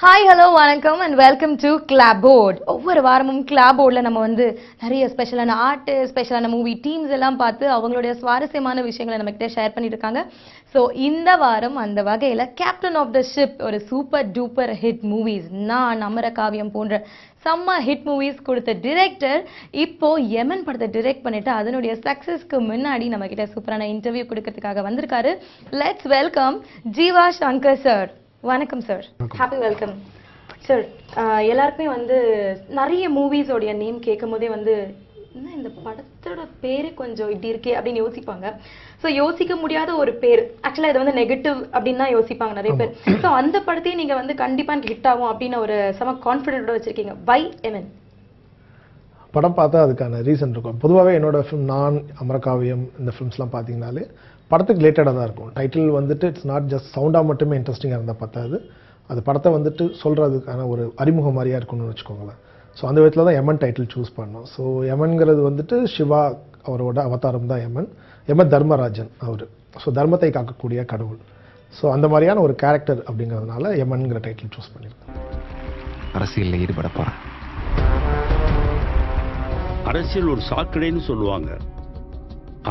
Hi hello வணக்கம் and welcome to கிளாபோர்ட். ஒவ்வொரு வாரமும் கிளாபோர்டில் நம்ம வந்து நிறைய ஸ்பெஷலான ஆர்ட், ஸ்பெஷலான மூவி டீம்ஸ் எல்லாம் பார்த்து அவங்களுடைய சுவாரஸ்யமான விஷயங்களை நம்மகிட்ட ஷேர் பண்ணிட்டு இருக்காங்க. ஸோ இந்த வாரம் அந்த வகையில் கேப்டன் ஆஃப் த ஷிப் ஒரு சூப்பர் டூப்பர் ஹிட் மூவிஸ், நான் அமரகாவியம் போன்ற செம்ம ஹிட் மூவிஸ் கொடுத்த டிரெக்டர் இப்போ யமன் படத்தை டிரெக்ட் பண்ணிட்டு அதனுடைய சக்ஸஸ்க்கு முன்னாடி நம்ம கிட்ட சூப்பரான இன்டர்வியூ கொடுக்கறதுக்காக வந்திருக்காரு. Let's welcome Jeeva Shankar sir. வணக்கம் சார், ஹாப்பி வெல்கம் சார். எல்லாருக்குமே வந்து நிறைய மூவிஸோடைய நேம் கேட்கும் போதே வந்து என்ன இந்த படத்தோட பேரு கொஞ்சம் இப்படி இருக்கே அப்படின்னு யோசிப்பாங்க. ஸோ யோசிக்க முடியாத ஒரு பேர், ஆக்சுவலாக இது வந்து நெகட்டிவ் அப்படின்னு தான் யோசிப்பாங்க நிறைய பேர். ஸோ அந்த படத்தையும் நீங்கள் வந்து கண்டிப்பாக ஹிட் ஆகும் அப்படின்னு ஒரு செம கான்ஃபிடென்ட்டோட வச்சிருக்கீங்க. வை எமன் படம் பார்த்தா அதுக்கான ரீசன் இருக்கும். பொதுவாகவே என்னோட ஃபிலிம் நான் அமரகாவியம் இந்த ஃபிலிம்ஸ்லாம் பார்த்தீங்கனாலே படத்துக்கு ரிலேட்டடாக தான் இருக்கும். டைட்டில் வந்துட்டு இட்ஸ் நாட் ஜஸ்ட் சவுண்டாக மட்டுமே இன்ட்ரெஸ்டிங்காக இருந்தால் பார்த்தாது, அது படத்தை வந்துட்டு சொல்கிறதுக்கான ஒரு அறிமுகம் மாதிரியாக இருக்கணும்னு வச்சுக்கோங்களேன். ஸோ அந்த விதத்தில் தான் யமன் டைட்டில் சூஸ் பண்ணோம். ஸோ யமன்கிறது வந்துட்டு சிவா அவரோட அவதாரம் தான் யமன். யமன் தர்மராஜன் அவர். ஸோ தர்மத்தை காக்கக்கூடிய கடவுள். ஸோ அந்த மாதிரியான ஒரு கேரக்டர் அப்படிங்கிறதுனால யமன்கிற டைட்டில் சூஸ் பண்ணியிருக்கேன். அரசியலில் ஈடுபட போகிறேன். அரசியல் ஒரு சாக்கடைன்னு சொல்லுவாங்க,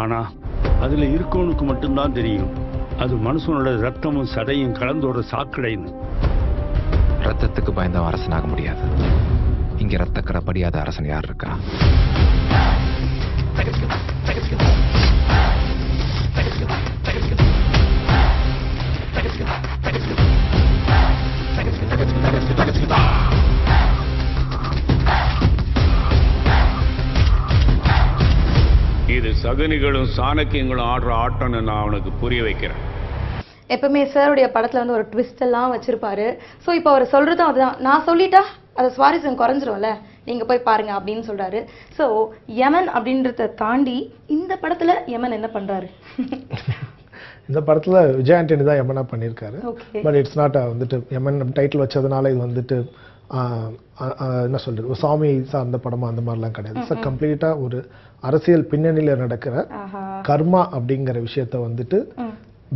ஆனா அதுல இருக்கவனுக்கு மட்டும்தான் தெரியும் அது மனுஷனோட ரத்தமும் சதையும் கலந்தோட சாக்கடைன்னு. ரத்தத்துக்கு பயந்தவன் அரசனாக முடியாது. இங்க ரத்தக்கடை படியாத அரசன் யார் இருக்கா? இது சகுனிகளும் சாணக்கியங்களும் ஆடுற ஆட்டம்னு நான் அவனுக்கு புரிய வைக்கிறேன். எப்பவுமே சாருடைய படத்தில் வந்து ஒரு ட்விஸ்ட் எல்லாம் வச்சிருப்பாரு. ஸோ இப்போ அவர் சொல்றதும் அதுதான், நான் சொல்லிட்டா அது சுவாரஸ்யம் குறைஞ்சிரும்ல, நீங்க போய் பாருங்க அப்படின்னு சொல்றாரு. ஸோ யமன் அப்படின்றத தாண்டி இந்த படத்துல யமன் என்ன பண்றாரு? இந்த படத்தில் விஜய் ஆண்டனி தான் யமனா பண்ணியிருக்காரு. பட் இட்ஸ் நாட் வந்துட்டு யமன் டைட்டில் வச்சதுனால இது வந்துட்டு என்ன சொல்றது ஒரு சாமி சார்ந்த படமா அந்த மாதிரிலாம் கிடையாது. ஸோ கம்ப்ளீட்டாக ஒரு அரசியல் பின்னணியில் நடக்கிற கர்மா அப்படிங்கிற விஷயத்த வந்துட்டு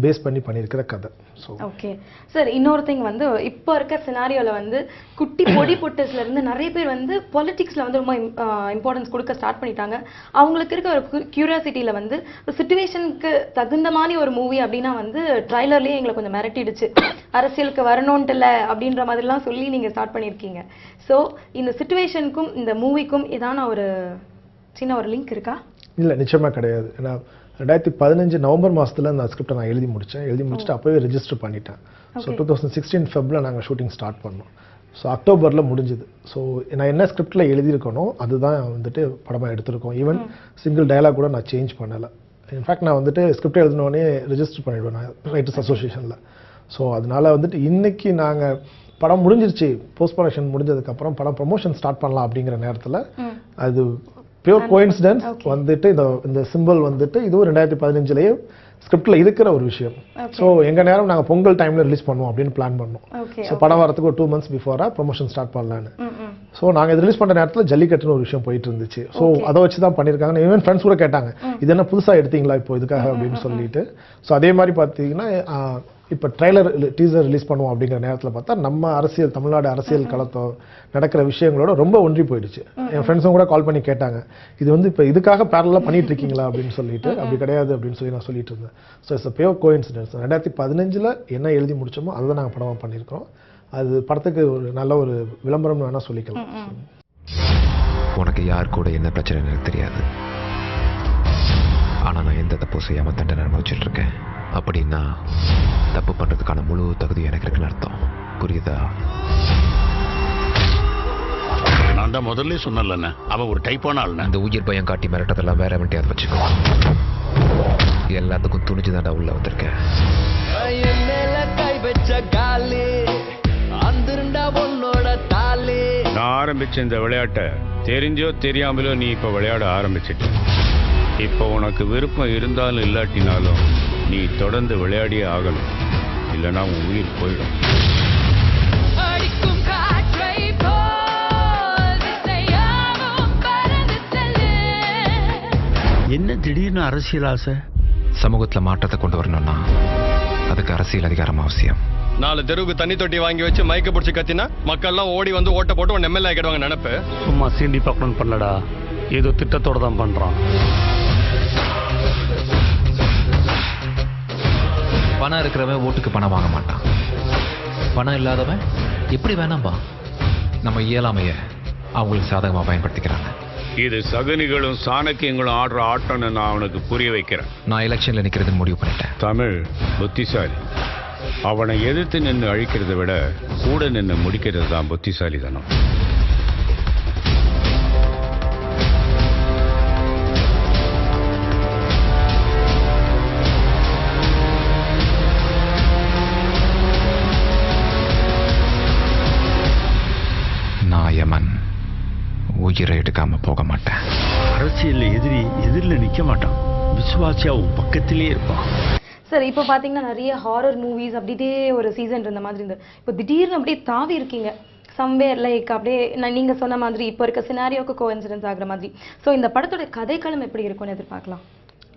பேஸ் பண்ணி பண்ணியிருக்கிற கதை. ஸோ ஓகே சார், இன்னொரு திங் வந்து இப்போ இருக்க சினாரியோவில் வந்து குட்டி பொடி பொட்டஸ்ல இருந்து நிறைய பேர் வந்து பொலிட்டிக்ஸில் வந்து ரொம்ப இம்பார்ட்டன்ஸ் கொடுக்க ஸ்டார்ட் பண்ணிட்டாங்க. அவங்களுக்கு இருக்க ஒரு கியூரியாசிட்டியில் வந்து சுச்சுவேஷனுக்கு தகுந்த மாதிரி ஒரு மூவி அப்படின்னா வந்து ட்ரைலர்லேயே எங்களை கொஞ்சம் மிரட்டிடுச்சு, அரசியலுக்கு வரணுன்ட்டு இல்லை அப்படின்ற மாதிரிலாம் சொல்லி நீங்கள் ஸ்டார்ட் பண்ணியிருக்கீங்க. ஸோ இந்த சுச்சுவேஷனுக்கும் இந்த மூவிக்கும் இதான ஒரு சின்ன ஒரு லிங்க் இருக்கா? இல்லை, நிச்சயமாக கிடையாது. ஏன்னா 2015 நவம்பர் மாதத்தில் அந்த ஸ்கிரிப்டை நான் எழுதி முடிச்சுட்டு அப்போவே ரெஜிஸ்டர் பண்ணிட்டேன். ஸோ 2016 ஃபெப்ரவரியில் நாங்கள் ஷூட்டிங் ஸ்டார்ட் பண்ணோம். ஸோ அக்டோபரில் முடிஞ்சுது. ஸோ நான் என்ன ஸ்கிரிப்டில் எழுதியிருக்கணும் அதுதான் வந்துட்டு படமாக எடுத்திருக்கோம். ஈவன் சிங்கிள் டயலாக் கூட நான் சேஞ்ச் பண்ணலை. இன்ஃபேக்ட் நான் வந்துட்டு ஸ்கிரிப்ட் எழுதினோடனே ரெஜிஸ்டர் பண்ணிவிடுவேன் நான் ரைட்டர்ஸ் அசோசியேஷனில். ஸோ அதனால் வந்துட்டு இன்றைக்கி நாங்கள் படம் முடிஞ்சிருச்சு, போஸ்ட் ப்ரொடக்ஷன் முடிஞ்சதுக்கப்புறம் படம் ப்ரொமோஷன் ஸ்டார்ட் பண்ணலாம் அப்படிங்கிற நேரத்தில் அது பியூர் கோயின்சிடென்ஸ் வந்துட்டு இந்த சிம்பிள் வந்துட்டு இதுவும் 2015 ஸ்கிரிப்டில் இருக்கிற ஒரு விஷயம். ஸோ எங்கள் நேரம் நாங்கள் பொங்கல் டைமில் ரிலீஸ் பண்ணுவோம் அப்படின்னு பிளான் பண்ணோம். ஸோ படம் வரத்துக்கு ஒரு 2 months பிஃபோராக ப்ரொமோஷன் ஸ்டார்ட் பண்ணலான்னு. ஸோ நாங்கள் இது ரிலீஸ் பண்ணுற நேரத்தில் ஜல்லிக்கட்டுன்னு ஒரு விஷயம் போயிட்டு இருந்துச்சு. ஸோ அதை வச்சு தான் பண்ணியிருக்காங்க. ஈவன் ஃப்ரெண்ட்ஸ் கூட கேட்டாங்க, இது என்ன புதுசாக எடுத்தீங்களா இப்போ இதுக்காக அப்படின்னு சொல்லிட்டு. ஸோ அதே மாதிரி பார்த்தீங்கன்னா இப்போ ட்ரைலர் டீசர் ரிலீஸ் பண்ணுவோம் அப்படிங்கிற நேரத்தில் பார்த்தா நம்ம அரசியல் தமிழ்நாடு அரசியல் களத்தோ நடக்கிற விஷயங்களோட ரொம்ப ஒன்றி போயிடுச்சு. என் ஃப்ரெண்ட்ஸும் கூட கால் பண்ணி கேட்டாங்க, இது வந்து இப்போ இதுக்காக பேரலாக பண்ணிட்டு இருக்கீங்களா அப்படின்னு சொல்லிட்டு. அப்படி கிடையாது அப்படின்னு சொல்லி நான் சொல்லிட்டு இருந்தேன். So it's a pure coincidence. 2015 என்ன எழுதி முடிச்சோமோ அதை தான் நாங்கள் படமாக பண்ணியிருக்கிறோம். அது படத்துக்கு ஒரு நல்ல ஒரு விளம்பரம்னு வேணால் சொல்லிக்கலாம். உனக்கு யார் கூட என்ன பிரச்சனை எனக்கு தெரியாது, ஆனால் நான் எந்த தப்பு செய்யாமல் தண்டனை அனுபவிச்சுட்டு இருக்கேன். அப்படின்னா தப்பு பண்ணுறதுக்கான முழு தகுதி எனக்கு இருக்குன்னு அர்த்தம். புரியுதா? நான் தான் முதல்ல சொன்னேன்ல, அவன் ஒரு டைப்பான ஆள். அந்த உயிர் பயம் காட்டி மிரட்டதெல்லாம் வேற வண்டியாவது வச்சுக்கோ. எல்லாத்துக்கும் துணிஞ்சு தாண்டா உள்ள வந்திருக்கேன். நான் ஆரம்பிச்ச இந்த விளையாட்டை தெரிஞ்சோ தெரியாமலோ நீ இப்போ விளையாட ஆரம்பிச்சிட்ட. இப்போ உனக்கு விருப்பம் இருந்தாலும் இல்லாட்டினாலும் நீ தொடர்ந்து விளையாடியே ஆகணும், இல்லைன்னா உன் உயிர் போயிடும். என்ன திடீர்னு அரசியல் ஆசை? சமூகத்தில் மாற்றத்தை கொண்டு வரணும்னா அதுக்கு அரசியல் அதிகாரம் அவசியம். 4 தெருவுக்கு தண்ணி தொட்டி வாங்கி வச்சு மைக்க பிடிச்சி கத்தினா மக்கள்லாம் ஓடி வந்து ஓட்ட போட்டு உன் எம்எல்ஏ ஆக்கிடுவாங்க நினைப்பு. சும்மா சீண்டி பார்க்கணும்னு பண்ணலடா, ஏதோ திட்டத்தோட தான் பண்றான். பணம் இருக்கிறவன் ஓட்டுக்கு பணம் வாங்க மாட்டான், பணம் இல்லாதவன் எப்படி வேணாம்பா. நம்ம இயலாமைய அவங்களுக்கு சாதகமாக பயன்படுத்திக்கிறாங்க. இது சகுனிகளும் சாணக்கியங்களும் ஆடுற ஆட்டம்னு நான் அவனுக்கு புரிய வைக்கிறேன். நான் எலெக்ஷனில் நிற்கிறதுன்னு முடிவு பண்ணிட்டேன். தமிழ் புத்திசாலி. அவனை எதிர்த்து நின்று அழிக்கிறத விட கூட நின்று முடிக்கிறது தான் புத்திசாலித்தனம். நான் யமன், உயிரை எடுக்காம போக மாட்டேன். அரசியல்ல எதிரில் நிக்க மாட்டான், விசுவாசியா உன் பக்கத்திலே இருப்பான். சார் இப்போ பார்த்தீங்கன்னா நிறைய ஹாரர் மூவிஸ் அப்படியே ஒரு சீசன் இருந்த மாதிரி இருந்தது. இப்போ திடீர்னு அப்படியே தாவி இருக்கீங்க சம்வேர் லைக் அப்படியே நீங்கள் சொன்ன மாதிரி இப்போ இருக்க சினாரியோக்கு கோஇன்சிடென்ஸ் ஆகுற மாதிரி. ஸோ இந்த படத்தோட கதைக்களம் எப்படி இருக்கும்னு எதிர்பார்க்கலாம்?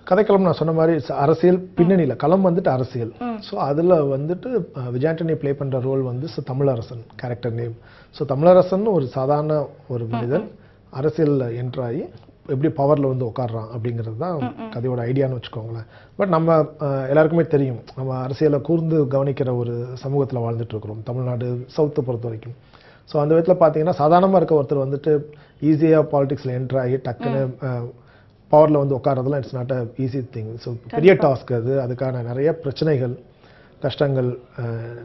கதைக்களம் நான் சொன்ன மாதிரி அரசியல் பின்னணியில் களம் வந்துட்டு அரசியல். ஸோ அதில் வந்துட்டு விஜய் ஆண்டனி ப்ளே பண்ணுற ரோல் வந்து Tamilarasan character name. So Tamilarasan ஒரு சாதாரண ஒரு மனிதன் அரசியலில் என்ட்ராகி எப்படி பவரில் வந்து உட்காடுறான் அப்படிங்கிறது தான் கதையோட ஐடியான்னு வச்சுக்கோங்களேன். பட் நம்ம எல்லாருக்குமே தெரியும், நம்ம அரசியலை கூர்ந்து கவனிக்கிற ஒரு சமூகத்தில் வாழ்ந்துட்டு இருக்கிறோம் தமிழ்நாடு சவுத்தை பொறுத்த வரைக்கும். ஸோ அந்த விதத்தில் பார்த்தீங்கன்னா சாதாரணமாக இருக்க ஒருத்தர் வந்துட்டு ஈஸியாக பாலிடிக்ஸில் என்ட்ராகி டக்குன்னு பவரில் வந்து உட்காரதெல்லாம் it's not a easy thing. So பெரிய டாஸ்க் அது. அதுக்கான நிறைய பிரச்சனைகள், கஷ்டங்கள்,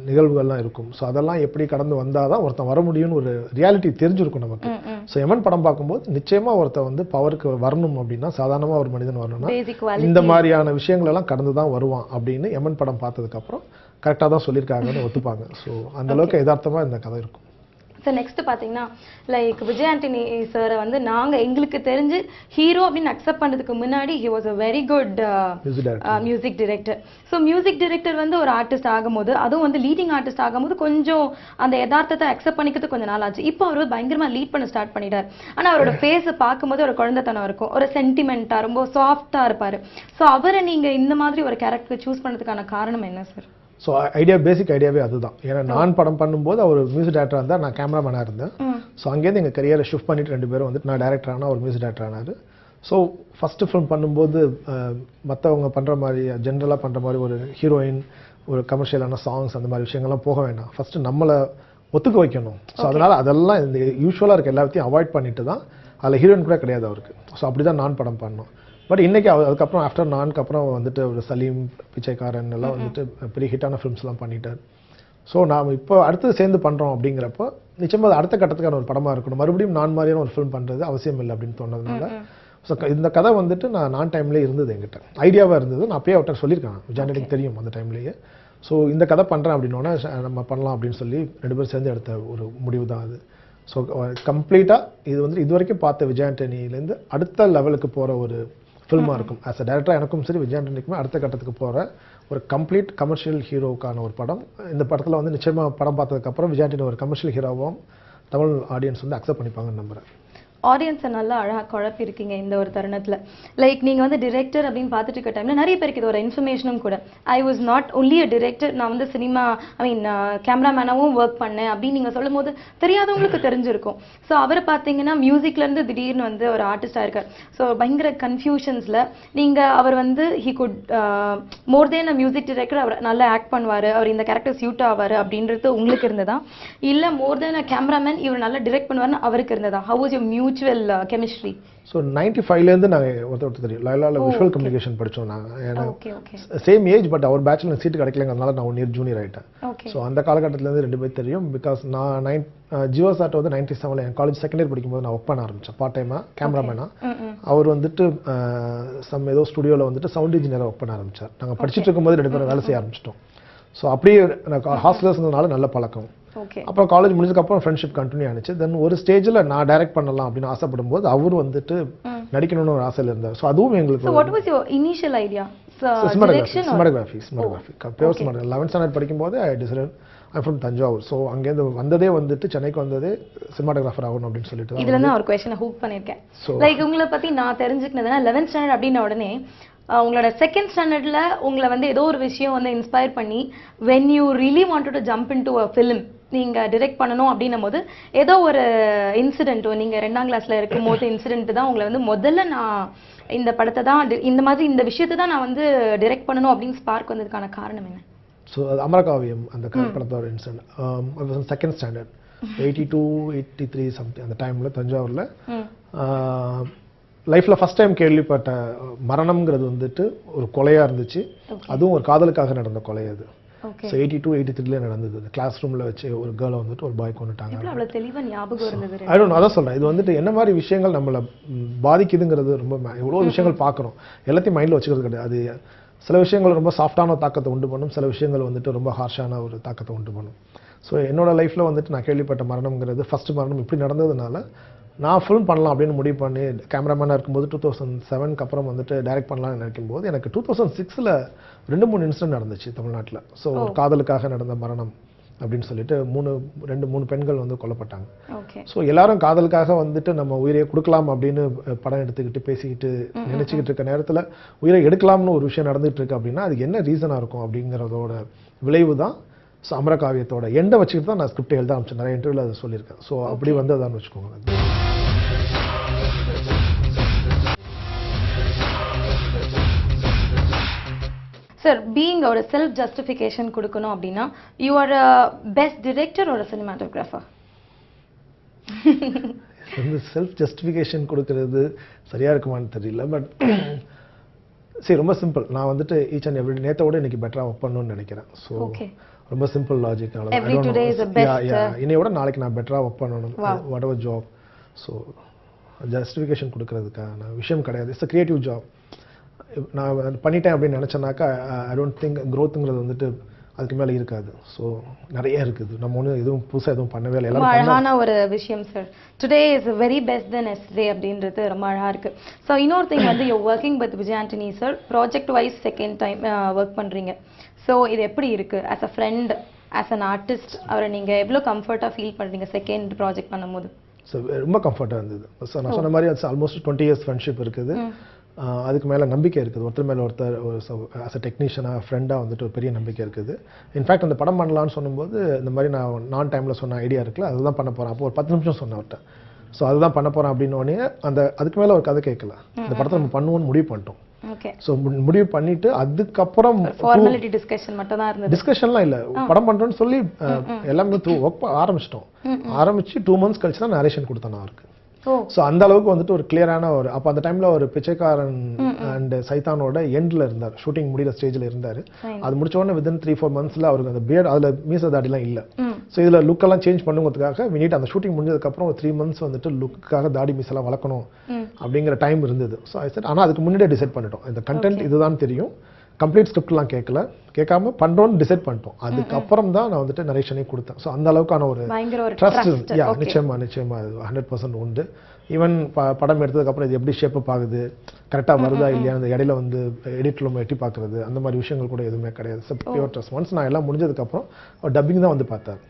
நிகழ்வுகள்லாம் இருக்கும். ஸோ அதெல்லாம் எப்படி கடந்து வந்தால் தான் ஒருத்தன் வர முடியும்னு ஒரு ரியாலிட்டி தெரிஞ்சிருக்கும் நமக்கு. ஸோ எமன் படம் பார்க்கும்போது நிச்சயமாக ஒருத்தன் வந்து பவருக்கு வரணும் அப்படின்னா சாதாரணமாக ஒரு மனிதன் வரணும்னா இந்த மாதிரியான விஷயங்கள் எல்லாம் கடந்து தான் வருவான் அப்படின்னு எமன் படம் பார்த்ததுக்கப்புறம் கரெக்டாக தான் சொல்லியிருக்காங்கன்னு ஒத்துப்பாங்க. ஸோ அந்தளவுக்கு யதார்த்தமாக இந்த கதை இருக்கும். சார் நெக்ஸ்ட் பார்த்தீங்கன்னா லைக் விஜய் ஆண்டனி சாரை வந்து நாங்கள் எங்களுக்கு தெரிஞ்சு ஹீரோ அப்படின்னு அக்செப்ட் பண்ணுறதுக்கு முன்னாடி he was a very good music director. So music director வந்து ஒரு ஆர்டிஸ்ட் ஆகும்போது, அதுவும் வந்து லீடிங் ஆர்டிஸ்ட் ஆகும்போது கொஞ்சம் அந்த யதார்த்தத்தை அக்செப்ட் பண்ணிக்கிறது கொஞ்சம் நாள் ஆச்சு. இப்போ அவர் பயங்கரமாக லீட் பண்ண ஸ்டார்ட் பண்ணிட்டார். ஆனால் அவரோட ஃபேஸை பார்க்கும்போது ஒரு குழந்தைத்தனம் இருக்கும், ஒரு சென்டிமெண்ட்டாக ரொம்ப சாஃப்டாக இருப்பார். ஸோ அவரை நீங்கள் இந்த மாதிரி ஒரு கேரக்டர் சூஸ் பண்ணுறதுக்கான காரணம் என்ன சார்? ஸோ பேசிக் ஐடியாவே அதுதான். ஏன்னா நான் படம் பண்ணும்போது அவர் மியூசிக் டேரக்டராக இருந்தார், நான் கேமராமேனாக இருந்தேன். ஸோ அங்கேருந்து எங்கள் கரியரை ஷிஃப்ட் பண்ணிட்டு 2 பேரும் வந்துட்டு நான் டேரக்டர் ஆனால் அவர் மியூசிக் டேரக்டர் ஆனார். ஸோ ஃபஸ்ட்டு ஃபிலிம் பண்ணும்போது மற்றவங்க பண்ணுற மாதிரி ஜென்ரலாக பண்ணுற மாதிரி ஒரு ஹீரோயின், ஒரு கமர்ஷியலான சாங்ஸ், அந்த மாதிரி விஷயங்கள்லாம் போக வேண்டாம். ஃபஸ்ட்டு நம்மளை ஒத்துக்க வைக்கணும். ஸோ அதனால் அதெல்லாம் இந்த யூஸ்வலாக இருக்க எல்லாத்தையும் அவாய்ட் பண்ணிட்டு தான், அதில் ஹீரோயின் கூட கிடையாது அவருக்கு. ஸோ அப்படி தான் நான் படம் பண்ணோம். பட் இன்றைக்கி அதுக்கப்புறம் ஆஃப்டர் நானுக்கு அப்புறம் வந்துட்டு ஒரு சலீம், பிச்சைக்காரன் எல்லாம் வந்துட்டு பெரிய ஹிட்டான ஃபிலிம்ஸ்லாம் பண்ணிட்டார். ஸோ நாம் இப்போ அடுத்து சேர்ந்து பண்ணுறோம் அப்படிங்கிறப்போ நிச்சயமாக அது அடுத்த கட்டத்துக்கான ஒரு படமாக இருக்கணும். மறுபடியும் நான் மாதிரியான ஒரு ஃபிலிம் பண்ணுறது அவசியம் இல்லை அப்படின்னு தோணுறதுனால ஸோ இந்த கதை வந்துட்டு நான் டைம்லேயே இருந்தது, என்கிட்ட ஐடியாவாக இருந்தது. நான் அப்பயே அவர்கிட்ட சொல்லியிருக்கேன், விஜய் ஆண்டனிக்கு தெரியும் அந்த டைம்லேயே. ஸோ இந்த கதை பண்ணுறேன் அப்படின்னோடனே நம்ம பண்ணலாம் அப்படின்னு சொல்லி 2 பேரும் சேர்ந்து எடுத்த ஒரு முடிவு தான் அது. ஸோ கம்ப்ளீட்டாக இது வந்து இது வரைக்கும் பார்த்த விஜய் ஆண்டனிலேருந்து அடுத்த லெவலுக்கு போகிற ஒரு ஃபில்மாக இருக்கும். ஆஸ் அ டேரக்டர் எனக்கும் சரி விஜய் ஆண்டனிக்குமே அடுத்த கட்டத்துக்கு போகிற ஒரு கம்ப்ளீட் கமர்ஷியல் ஹீரோவுக்கான ஒரு படம். இந்த படத்தில் வந்து நிச்சயமாக படம் பார்த்ததுக்கப்புறம் விஜய் ஆண்டனி ஒரு கமர்ஷியல் ஹீரோவும் தமிழ் ஆடியன்ஸ் வந்து அக்செப்ட் பண்ணிப்பாங்கன்னு நம்புகிறேன். ஆடியன்ஸை நல்லா அழகாக குழப்பிருக்கீங்க இந்த ஒரு தருணத்தில். லைக் நீங்கள் வந்து டிரெக்டர் அப்படின்னு பார்த்துட்டு இருக்க டைமில் நிறைய பேருக்கு இது ஒரு இன்ஃபர்மேஷனும் கூட. I was not only a director, நான் வந்து சினிமா கேமராமேனாகவும் ஒர்க் பண்ணேன் அப்படின்னு நீங்கள் சொல்லும் போது தெரியாதவங்களுக்கு தெரிஞ்சிருக்கும். ஸோ அவரை பார்த்தீங்கன்னா மியூசிக்லேருந்து திடீர்னு வந்து ஒரு ஆர்டிஸ்டாக இருக்கார். ஸோ பயங்கர கன்ஃபியூஷன்ஸில் நீங்கள் அவர் வந்து he could more than a music director, அவர் நல்லா ஆக்ட் பண்ணுவார், அவர் இந்த கேரக்டர் சூட் ஆவார் அப்படின்றது உங்களுக்கு இருந்ததா? இல்லை மோர் தேன் அ கேமராமேன் இவர் நல்லா டிரெக்ட் பண்ணுவார்னு அவருக்கு இருந்ததா? How was your mutual chemistry? So 95லேருந்து நாங்கள் ஒருத்தர் தெரியும், லைலாவில் விஷுவல் கம்யூனிகேஷன் படித்தோம் நாங்கள். ஏன்னா சேம் ஏஜ், பட் அவர் பேச்சுலர் சீட்டு கிடைக்கலங்கிறதுனால நான் 1 இயர் ஜூனியர் ஆகிட்டேன். ஸோ அந்த காலகட்டத்திலேருந்து 2 பேர் தெரியும். பிகாஸ் நான் ஜியோ சார்ட்டை வந்து 97 என் காலேஜ் செகண்ட் இயர் படிக்கும்போது நான் ஒர்க் பண்ண ஆரம்பித்தேன் பார்ட் டைமாக கேமராமேனாக. அவர் வந்துட்டு ஏதோ ஸ்டுடியோவில் வந்துட்டு சவுண்ட் இன்ஜினியராக ஒர்க் பண்ண ஆரம்பித்தார். நாங்கள் படிச்சுட்டு இருக்கும்போது 2 பேரும் வேலை செய்ய ஆரம்பிச்சிட்டோம். ஸோ அப்படியே எனக்கு ஹாஸ்டலர்ஸ்னால நல்ல பழக்கம். அப்புறம் காலேஜ் முடிஞ்சதுக்கப்புறம் ஃப்ரெண்ட்ஷிப் கண்டினியூ ஆனிச்சு. தென் ஒரு ஸ்டேஜில் நான் டைரக்ட் பண்ணலாம் அப்படின்னு ஆசைப்படும் போது அவர் வந்துட்டு நடிக்கணும்னு ஒரு ஆசையில் இருந்தார். ஸோ அதுவும் எங்களுக்கு what was your initial idea? Cinematography pure cinematography 11th standard படிக்கும்போது I decided I from Thanjavur. So அங்கேருந்து வந்ததே வந்துட்டு சென்னைக்கு வந்ததே சினிமாட்டோகிராஃபர் ஆகணும் அப்படின்னு சொல்லிட்டு இதுல தான் ஒரு கொஸ்டினை ஹூக் பண்ணியிருக்கேன். லைக் உங்களை பற்றி நான் தெரிஞ்சுக்கினதுன்னா 11th ஸ்டாண்டர்ட் அப்படின்ன உடனே உங்களோட செகண்ட் ஸ்டாண்டர்ட்ல உங்களை வந்து ஏதோ ஒரு விஷயம் வந்து இன்ஸ்பயர் பண்ணி when you really wanted to jump into a film நீங்க டைரக்ட் பண்ணணும் அப்படின்னும் போது ஏதோ ஒரு இன்சிடென்ட்டோ நீங்க 2ஆம் கிளாஸ்ல இருக்கும்போது இன்சிடென்ட் தான் உங்களை வந்து முதல்ல நான் இந்த படத்தை தான் இந்த மாதிரி இந்த விஷயத்தை தான் நான் வந்து டைரக்ட் பண்ணணும் அப்படின்னு ஸ்பார்க் வந்ததுக்கான காரணம் என்ன? ஸோ அமரகாவியம் அந்த படத்தோட இன்சிடென்ட் செகண்ட் ஸ்டாண்டர்ட் 82 83 சம்திங் அந்த டைமில் தஞ்சாவூரில் லைஃப்பில் ஃபஸ்ட் டைம் கேள்விப்பட்ட மரணம்ங்கிறது வந்துட்டு ஒரு கொலையாக இருந்துச்சு. அதுவும் ஒரு காதலுக்காக நடந்த கொலை அது. ஸோ 82 83 நடந்தது. கிளாஸ் ரூமில் வச்சு ஒரு கேர்ளை வந்துட்டு ஒரு பாய் கொண்டுட்டாங்க. அவ்வளோ தெளிவாக ஞாபகம் இருந்தது. அதான் சொல்கிறேன், இது வந்துட்டு என்ன மாதிரி விஷயங்கள் நம்மளை பாதிக்குதுங்கிறது ரொம்ப எவ்வளோ விஷயங்கள் பார்க்குறோம், எல்லாத்தையும் மைண்டில் வச்சுக்கிறது கிடையாது. அது சில விஷயங்கள் ரொம்ப சாஃப்டான தாக்கத்தை உண்டு பண்ணும், சில விஷயங்கள் வந்துட்டு ரொம்ப ஹார்ஷான ஒரு தாக்கத்தை உண்டு பண்ணும். ஸோ என்னோட லைஃப்பில் வந்துட்டு நான் கேள்விப்பட்ட மரணம்ங்கிறது ஃபஸ்ட்டு மரணம் இப்படி நடந்ததுனால நான் ஃபிலிம் பண்ணலாம் அப்படின்னு முடிவு பண்ணி கேமராமேனாக இருக்கும்போது 2007க்கு அப்புறம் வந்துட்டு டைரக்ட் பண்ணலாம்னு நினைக்கும்போது எனக்கு 2006ல் 2-3 இன்சிடென்ட் நடந்துச்சு தமிழ்நாட்டில். ஸோ ஒரு காதலுக்காக நடந்த மரணம் அப்படின்னு சொல்லிட்டு 2-3 பெண்கள் வந்து கொல்லப்பட்டாங்க. ஸோ எல்லாரும் காதலுக்காக வந்துட்டு நம்ம உயிரை கொடுக்கலாம் அப்படின்னு படம் எடுத்துக்கிட்டு பேசிக்கிட்டு நினச்சிக்கிட்டு இருக்க நேரத்தில் உயிரை எடுக்கலாம்னு ஒரு விஷயம் நடந்துகிட்டு இருக்கு அப்படின்னா அது என்ன ரீசனாக இருக்கும் அப்படிங்கிறதோட விளைவு தான். ஸோ அமரகாவியத்தோட எண்டை வச்சுக்கிட்டு தான் நான் ஸ்கிரிப்ட் எழுத ஆரம்பிச்சேன். நிறைய இன்டர்வியூவில் அதை சொல்லியிருக்கேன். ஸோ அப்படி வந்து அதான் வச்சுக்கோங்க. சார், பீயிங் ஒரு செல்ஃப் ஜஸ்டிஃபிகேஷன் கொடுக்கணும் அப்படின்னா யூ ஆர் பெஸ்ட் டிரெக்டர் ஒரு சினிமாட்டோகிராஃபர்? வந்து செல்ஃப் ஜஸ்டிஃபிகேஷன் கொடுக்கறது சரியாக இருக்குமான்னு தெரியல. பட் சரி, ரொம்ப சிம்பிள். நான் வந்துட்டு ஈச் அண்ட் எவ்ரி நேத்தோட இன்னைக்கு பெட்டராக ஒர்க் பண்ணணும்னு நினைக்கிறேன். ஸோ ரொம்ப சிம்பிள் லாஜிக். இன்னையோட நாளைக்கு நான் பெட்டராக ஒர்க் பண்ணணும், what ever job. So justification கொடுக்கறதுக்கான விஷயம் கிடையாது. It's a creative job. நான் பண்ணிட்டேன் அப்படின்னு நினச்சேன்னாக்கா ஐ டோன்ட் திங்க் க்ரோத்துங்கிறது வந்துட்டு அதுக்கு மேலே இருக்காது. ஸோ நிறைய இருக்குது. நம்ம ஒன்றும் எதுவும் புதுசாக எதுவும் பண்ணவே இல்லை. ரொம்ப அழகான ஒரு விஷயம் sir. Today is very best then yesterday அப்படின்றது ரொம்ப அழகாக இருக்குது. ஸோ இன்னொரு திங் வந்து you working with Vijay Antony sir, project wise second time work பண்ணுறீங்க. ஸோ இது எப்படி இருக்குது as a friend, as an artist? அவரை நீங்கள் எவ்வளோ கம்ஃபர்ட்டாக ஃபீல் பண்ணுறீங்க செகண்ட் ப்ராஜெக்ட் பண்ணும்போது? ஸோ ரொம்ப கம்ஃபர்ட்டாக இருந்தது. ஸோ நான் சொன்ன மாதிரி அது ஆல்மோஸ்ட் 20 years ஃப்ரெண்ட்ஷிப் இருக்குது. அதுக்கு மேலே நம்பிக்கை இருக்குது. ஒருத்தர் மேலே ஒருத்தர் ஆஸ் அ டெக்னீஷியனாக ஃப்ரெண்டாக வந்துட்டு ஒரு பெரிய நம்பிக்கை இருக்குது. இன்ஃபேக்ட் அந்த படம் பண்ணலான்னு சொல்லும்போது இந்த மாதிரி நான் டைமில் சொன்ன ஐடியா இருக்குல்ல, அதுதான் பண்ண போகிறேன். அப்போ ஒரு 10 நிமிஷம் சொன்னேன் அவர்கிட்ட. ஸோ அதுதான் பண்ண போகிறேன் அப்படின்னோடனே அதுக்கு மேலே ஒரு கதை கேட்கல. இந்த படத்தை நம்ம பண்ணுவோம்னு முடிவு பண்ணிட்டோம். ஸோ முடிவு பண்ணிட்டு அதுக்கப்புறம் ஃபார்மாலிட்டி டிஸ்கஷன் மட்டும் தான் இருந்தது. டிஸ்கஷன்லாம் இல்லை, படம் பண்ணுறோன்னு சொல்லி எல்லாமே ஒர்க் ஆரம்பிச்சிட்டோம். ஆரம்பிச்சு 2 months கழிச்சு தான் நரேஷன் கொடுத்தேன் நான் அவருக்கு. ஸோ அந்த அளவுக்கு வந்துட்டு ஒரு கிளியரான ஒரு அப்போ அந்த டைமில் ஒரு பிச்சைக்காரன் அண்ட் சைத்தானோட எண்டில் இருந்தார், ஷூட்டிங் முடிகிற ஸ்டேஜில் இருந்தார். அது முடிச்ச உடனே வித்தின் 3-4 monthsல அவருக்கு அந்த பியர்ட் அதில் மீச தாடிலாம் இல்லை. ஸோ இதில் லுக்கெல்லாம் சேஞ்ச் பண்ணுங்கிறதுக்காக நீட் அந்த ஷூட்டிங் முடிஞ்சதுக்கப்புறம் ஒரு 3 months வந்துட்டு லுக்காக தாடி மீசெல்லாம் வளர்க்கணும் அப்படிங்கிற டைம் இருந்தது. ஸோ ஆனால் அதுக்கு முன்னாடியே டிசைட் பண்ணிட்டோம் இந்த கண்டென்ட் இதுதான் தெரியும், கம்ப்ளீட் ஸ்கிரிப்ட்லாம் கேட்காம பண்ணுறோன்னு டிசைட் பண்ணிட்டோம். அதுக்கப்புறம் தான் நான் வந்துட்டு நரேஷனே கொடுத்தேன். ஸோ அந்த அளவுக்கான ஒரு ட்ரஸ்ட் நிச்சயமா 100% உண்டு. ஈவன் படம் எடுத்ததுக்கப்புறம் இது எப்படி ஷேப்பப் ஆகுது, கரெக்டாக வருதா இல்லையா, அந்த இடையில வந்து எடிட்டில் எட்டி பார்க்குறது, அந்த மாதிரி விஷயங்கள் கூட எதுவுமே கிடையாது. So pure trust. ஒன்ஸ் நான் எல்லாம் முடிஞ்சதுக்கப்புறம் டப்பிங் தான் வந்து பார்த்தாரு.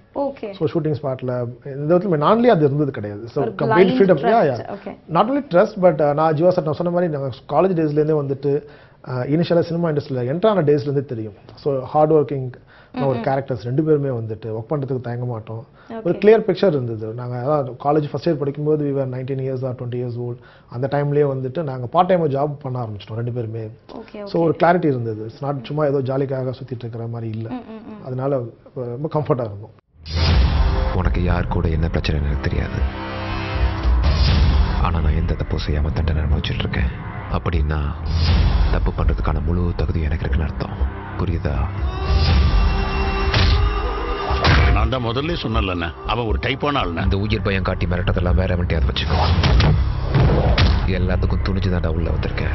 ஸோ ஷூட்டிங் ஸ்பாட்டில் இந்த இடத்துல நான்லேயே அது இருந்தது கிடையாது. So complete freedom. Not only trust but நான் ஜீவா சார் நான் சொன்ன மாதிரி நாங்கள் காலேஜ் டேஸ்லேருந்தே வந்துட்டு இனிஷியலாக சினிமா இண்டஸ்ட்ரியில் என்ட்ரான டேஸ்லேருந்தே தெரியும். ஸோ ஹார்ட் ஒர்க்கிங் ஒரு கேரக்டர்ஸ் 2 பேருமே வந்துட்டு ஒர்க் பண்ணுறதுக்கு தயங்க மாட்டோம். ஒரு கிளியர் பிக்சர் இருந்தது. நாங்கள் அதாவது காலேஜ் ஃபர்ஸ்ட் இயர் படிக்கும்போது we were 19 years or 20 years old. அந்த டைம்லேயே வந்துட்டு நாங்கள் பார்ட் டைமாக ஜாப் பண்ண ஆரம்பிச்சிட்டோம் 2 பேருமே. ஸோ ஒரு கிளாரிட்டி இருந்தது. இட்ஸ் நாட் சும்மா ஏதோ ஜாலிக்காக சுற்றிட்டு இருக்கிற மாதிரி இல்லை. அதனால ரொம்ப கம்ஃபர்ட்டாக இருந்தோம். உனக்கு யார் கூட என்ன பிரச்சனை எனக்கு தெரியாது, ஆனால் நான் எந்த தப்பும் செய்யாமல் தண்டனை அனுபவிச்சுட்டு இருக்கேன். அப்படின்னா தப்பு பண்ணுறதுக்கான முழு தகுதி எனக்கு இருக்குன்னு அர்த்தம். புரியுதா? நான் தான் முதல்ல சொன்னல, அவன் ஒரு டைப்பான ஆள். அந்த உயிர் பயம் காட்டி மிரட்டதெல்லாம் வேற மட்டும் வச்சுக்கோ. எல்லாத்துக்கும் துணிச்சுதான்டா உள்ள வந்திருக்கேன்.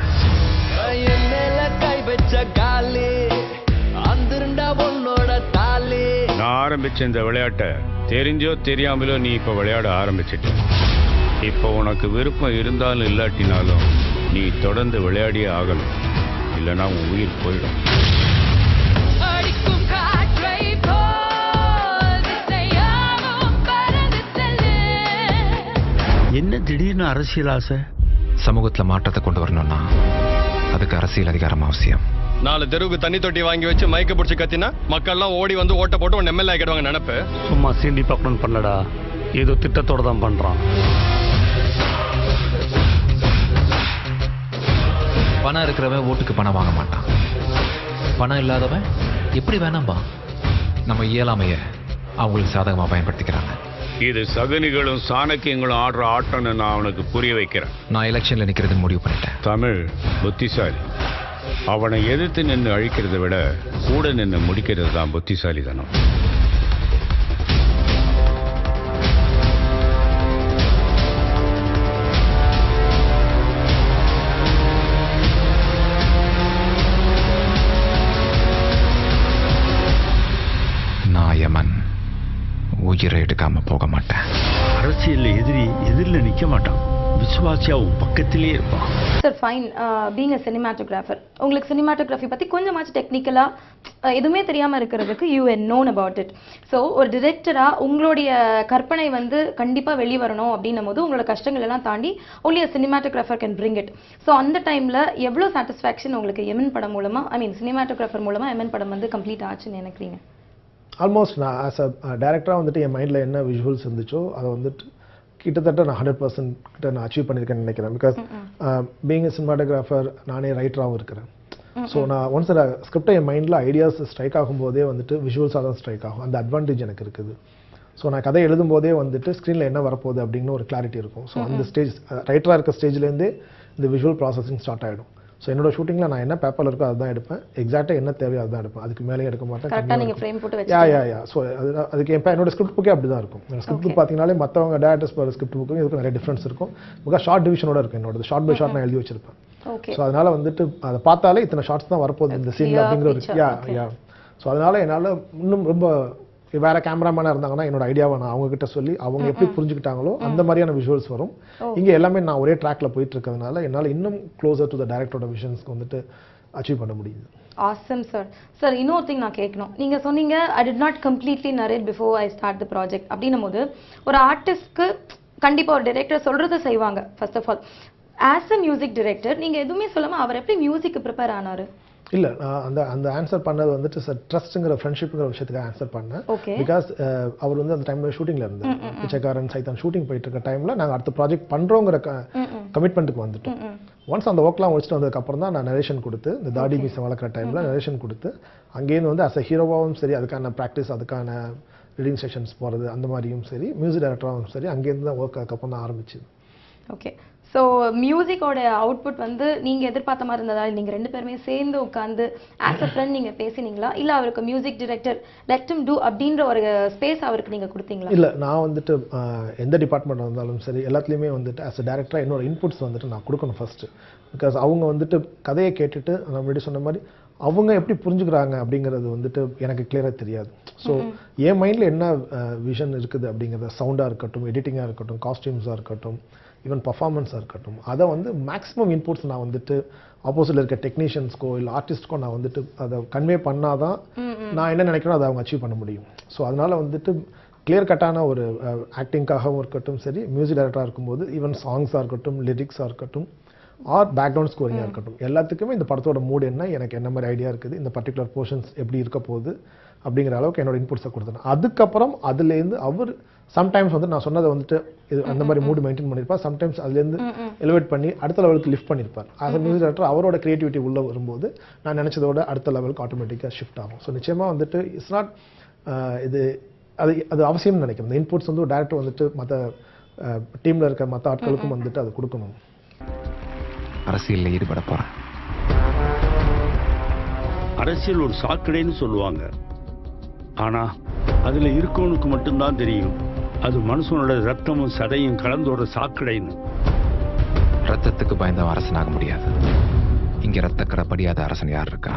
நான் ஆரம்பிச்ச இந்த விளையாட்டை தெரிஞ்சோ தெரியாமலோ நீ இப்போ விளையாட ஆரம்பிச்சிட்ட. இப்போ உனக்கு விருப்பம் இருந்தாலும் இல்லாட்டினாலும் நீ தொடர்ந்து விளையாடியே ஆகணும், இல்லைன்னா உன் உயிர் போயிடும். என்ன திடீர்னு அரசியல் ஆசை? சமூகத்தில் மாற்றத்தை கொண்டு வரணும்னா அதுக்கு அரசியல் அதிகாரம் அவசியம். 4 தெருவுக்கு தண்ணி தொட்டி வாங்கி வச்சு மைக்க பிடிச்சி கத்தினா மக்கள்லாம் ஓடி வந்து ஓட்ட போட்டு உன்னை எம்எல்ஏ ஆக்கிடுவாங்க நினைப்பு. சும்மா சீண்டி பார்க்கணும்னு பண்ணலடா, ஏதோ திட்டத்தோட தான் பண்றான். பணம் இருக்கிறவன் ஓட்டுக்கு பணம் வாங்க மாட்டான். பணம் இல்லாதவன் எப்படி வேணாம்பா. நம்ம இயலாமைய அவங்களுக்கு சாதகமாக பயன்படுத்திக்கிறாங்க. இது சகுனிகளும் சாணக்கியங்களும் ஆடுற ஆட்டம்னு நான் அவனுக்கு புரிய வைக்கிறேன். நான் எலெக்ஷனில் நிற்கிறதுன்னு முடிவு பண்ணிட்டேன். தமிழ் புத்திசாலி. அவனை எதிர்த்து நின்று அழிக்கிறதை விட கூட நின்று முடிக்கிறது தான் புத்திசாலித்தனம். நான் யமன், உயிரை எடுக்காம போக மாட்டேன். அரசியல்ல எதிரில் நிக்க மாட்டான், விசுவாசியா உன் பக்கத்திலே இருப்பான். Sir fine, being a cinematographer, உங்களுக்கு சினிமாட்டோகிராஃபி பற்றி கொஞ்சமாச்சும் டெக்னிக்கலாக எதுவுமே தெரியாமல் இருக்கிறதுக்கு you N known about it. So ஒரு டிரெக்டராக உங்களுடைய கற்பனை வந்து கண்டிப்பாக வெளியே வரணும் அப்படின்னும் போது உங்களோட கஷ்டங்கள் எல்லாம் தாண்டி only a cinematographer can bring it. So அந்த டைமில் எவ்வளோ சாட்டிஸ்ஃபேக்ஷன் உங்களுக்கு எமன் படம் மூலமாக, ஐ மீன் சினிமாட்டோகிராஃபர் மூலமாக எமன் படம் வந்து கம்ப்ளீட் ஆச்சுன்னு நினைக்கிறீங்க? ஆல்மோஸ்ட் நான் ஆஸ் அ டேரக்டராக வந்துட்டு என் மைண்டில் என்ன விஷுவல்ஸ் இருந்துச்சோ அதை வந்துட்டு கிட்டத்தட்ட நான் 100% கிட்ட நான் அச்சீவ் பண்ணியிருக்கேன்னு நினைக்கிறேன். பிகாஸ் பீயிங் சினிமாட்டோகிராஃபர் நானே ரைட்டராகவும் இருக்கிறேன். ஸோ நான் ஒன்ஸ் ஸ்கிரிப்டை என் மைண்டில் ஐடியாஸ் ஸ்ட்ரைக் ஆகும்போதே வந்துட்டு விஷுவல்ஸாக தான் ஸ்ட்ரைக் ஆகும். அந்த அட்வான்டேஜ் எனக்கு இருக்குது. ஸோ நான் கதை எழுதும் போதே வந்துட்டு ஸ்க்ரீனில் என்ன வரப்போகுது அப்படின்னு ஒரு கிளாரிட்டி இருக்கும். ஸோ அந்த ஸ்டேஜ் ரைட்டராக இருக்க ஸ்டேஜ்லேருந்தே இந்த விஷுவல் ப்ராசஸிங் ஸ்டார்ட் ஆகிடும். ஸோ என்னோட ஷூட்டிங்கில் நான் என்ன பேப்பரில் இருக்கோ அதுதான் எடுப்பேன். எக்ஸாக்டாக என்ன தேவையோ அதுதான் எடுப்பேன். அதுக்கு மேலே எடுக்க மாட்டேன். கரெக்டாக நீங்கள் ஃப்ரேம் போட்டு யா. ஸோ அதுக்கு என்னோட ஸ்கிரிப்ட் புக்கே அப்படி தான் இருக்கும். ஸ்கிரிப்ட் புக் பார்த்தீங்கன்னாலே மற்றவங்க டேரக்டர்ஸ் போகிற ஸ்கிரிப்ட் புக்கும் இதுக்கு நிறைய டிஃப்ரென்ஸ் இருக்கும். பிகாஸ் ஷார்ட் டிவிஷனோட இருக்கும். என்னோட ஷார்ட் பை ஷார்ட் நான் எழுதி வச்சிருப்பேன். ஸோ அதனால வந்துட்டு அதை பார்த்தாலே இத்தனை ஷார்ட்ஸ் தான் வரப்போகுது இந்த சீனில் அப்படிங்கிற ஒரு யா. ஸோ அதனால என்னால் இன்னும் ரொம்ப வேற கேமராமேனாக இருந்தாங்கன்னா என்னோட ஐடியாவை நான் அவங்க கிட்ட சொல்லி அவங்க எப்படி புரிஞ்சுக்கிட்டாங்களோ அந்த மாதிரியான விஷுவல்ஸ் வரும். இங்கே எல்லாமே நான் ஒரே ட்ராக்ல போயிட்டு இருக்கிறதுனால என்னால் இன்னும் க்ளோசர் டு த டைரக்டரோட விஷன்ஸ்க்கு வந்துட்டு அச்சீவ் பண்ண முடியுது. Awesome sir. சார் இன்னொரு திங் நான் கேட்கணும். நீங்கள் சொன்னீங்க I did not completely narrate before I start the project அப்படின்னும் போது ஒரு ஆர்டிஸ்ட்க்கு கண்டிப்பாக ஒரு டைரக்டர் சொல்கிறத செய்வாங்க. First of all as a music director நீங்கள் எதுவுமே சொல்லாமல் அவர் எப்படி மியூசிக்கு ப்ரிப்பேர் ஆனார்? இல்லை, நான் அந்த ஆன்சர் பண்ணது வந்துட்டு சார் ட்ரஸ்ட்டுங்கிற ஃப்ரெண்ட்ஷிப்புங்கிற விஷயத்துக்கு ஆன்சர் பண்ணேன். பிகாஸ் அவர் வந்து அந்த டைமில் ஷூட்டிங்கில் இருந்தார். பிச்சைக்காரன் சைத்தான் ஷூட்டிங் போயிட்டு இருக்க டைமில் நாங்கள் அடுத்த ப்ராஜெக்ட் பண்ணுறோங்கிற கமிட்மெண்ட்டுக்கு வந்துட்டோம். ஒன்ஸ் அந்த ஒர்க்லாம் முடிச்சுட்டு வந்ததுக்கப்புறம் தான் நான் நரேஷன் கொடுத்து இந்த தாடி மீசை வளர்க்குற டைமில் நரேஷன் கொடுத்து அங்கேருந்து வந்து அஸ் அ ஹீரோவாகவும் சரி அதுக்கான ப்ராக்டிஸ் அதுக்கான ரீடிங் செஷன்ஸ் போகிறது அந்த மாதிரியும் சரி மியூசிக் டைரக்டராகவும் சரி அங்கேருந்து தான் ஒர்க் அதுக்கப்புறம் தான் ஆரம்பிச்சுது. ஓகே. ஸோ மியூசிக்கோட அவுட்புட் வந்து நீங்கள் எதிர்பார்த்த மாதிரி இருந்ததா? நீங்கள் 2 பேருமே சேர்ந்து உட்காந்து ஆஸ் அ ஃப்ரெண்ட் நீங்கள் பேசினீங்களா இல்லை அவருக்கு music director let him do அப்படின்ற ஒரு ஸ்பேஸ் அவருக்கு நீங்கள் கொடுத்தீங்களா? இல்லை, நான் வந்துட்டு எந்த டிபார்ட்மெண்ட் இருந்தாலும் சரி எல்லாத்துலேயுமே வந்துட்டு ஆஸ் அ டேரக்டராக என்னோட இன்புட்ஸ் வந்துட்டு நான் கொடுக்கணும் ஃபர்ஸ்ட்டு. பிகாஸ் அவங்க வந்துட்டு கதையை கேட்டுட்டு நான் முன்னாடி சொன்ன மாதிரி அவங்க எப்படி புரிஞ்சுக்கிறாங்க அப்படிங்கிறது வந்துட்டு எனக்கு கிளியராக தெரியாது. ஸோ என் மைண்டில் என்ன விஷன் இருக்குது அப்படிங்கிறத சவுண்டாக இருக்கட்டும், எடிட்டிங்காக இருக்கட்டும், காஸ்டியூம்ஸாக இருக்கட்டும், ஈவன் பர்ஃபார்மன்ஸாக இருக்கட்டும், அதை வந்து மேக்ஸிமம் இன்புட்ஸ் நான் வந்துட்டு ஆப்போசிட்டில் இருக்க டெக்னீஷியன்ஸ்க்கோ இல்லை ஆர்டிஸ்ட்க்கோ நான் வந்துட்டு அதை கன்வே பண்ணாதான் நான் என்ன நினைக்கிறேனோ அதை அவங்க அச்சீவ் பண்ண முடியும். ஸோ அதனால் வந்துட்டு கிளியர் கட்டான ஒரு ஆக்டிங்காகவும் இருக்கட்டும் சரி மியூசிக் டைரக்டராக இருக்கும்போது ஈவன் சாங்ஸாக இருக்கட்டும் லிரிக்ஸாக இருக்கட்டும் ஆர் பேக்ரவுண்ட் ஸ்கோரிங்காக இருக்கட்டும் எல்லாத்துக்குமே இந்த படத்தோட மூட் என்ன, எனக்கு என்ன மாதிரி ஐடியா இருக்குது, இந்த பர்டிகுலர் போர்ஷன்ஸ் எப்படி இருக்க போகுது அப்படிங்கிற அளவுக்கு என்னோட இன்புட்ஸை கொடுத்தேன். அதுக்கப்புறம் அதுலேருந்து அவர் சம்டைம்ஸ் வந்து நான் சொன்னதை வந்துட்டு இது அந்த மாதிரி மூடு மெயின்டைன் பண்ணியிருப்பார். சம்டைம்ஸ் அதுலேருந்து எலிவேட் பண்ணி அடுத்த லெவலுக்கு லிஃப்ட் பண்ணியிருப்பார். ஆஸ் அ மியூசிக் டைரக்டர் அவரோட கிரியேட்டிவிட்டி உள்ளே வரும்போது நான் நினச்சதோட அடுத்த லெவலுக்கு ஆட்டோமேட்டிக்காக ஷிஃப்ட் ஆகும். ஸோ நிச்சயமாக வந்துட்டு இட்ஸ் நாட் இது அது அவசியம்னு நினைக்கிறேன். இந்த இன்புட்ஸ் வந்து டேரக்டர் வந்துட்டு மற்ற டீமில் இருக்க மற்ற ஆட்களுக்கும் வந்துட்டு அது கொடுக்கணும். அரசியலில் ஈடுபட போகிறேன். அரசியல் ஒரு சாக்கடைன்னு சொல்லுவாங்க. ஆனா அதுல இருக்கவனுக்கு மட்டும்தான் தெரியும் அது மனுஷனோட ரத்தமும் சதையும் கலந்தோட சாக்கடைன்னு. ரத்தத்துக்கு பயந்தவன் அரசனாக முடியாது. இங்க ரத்தக்கரை படியாத அரசன் யார் இருக்கா?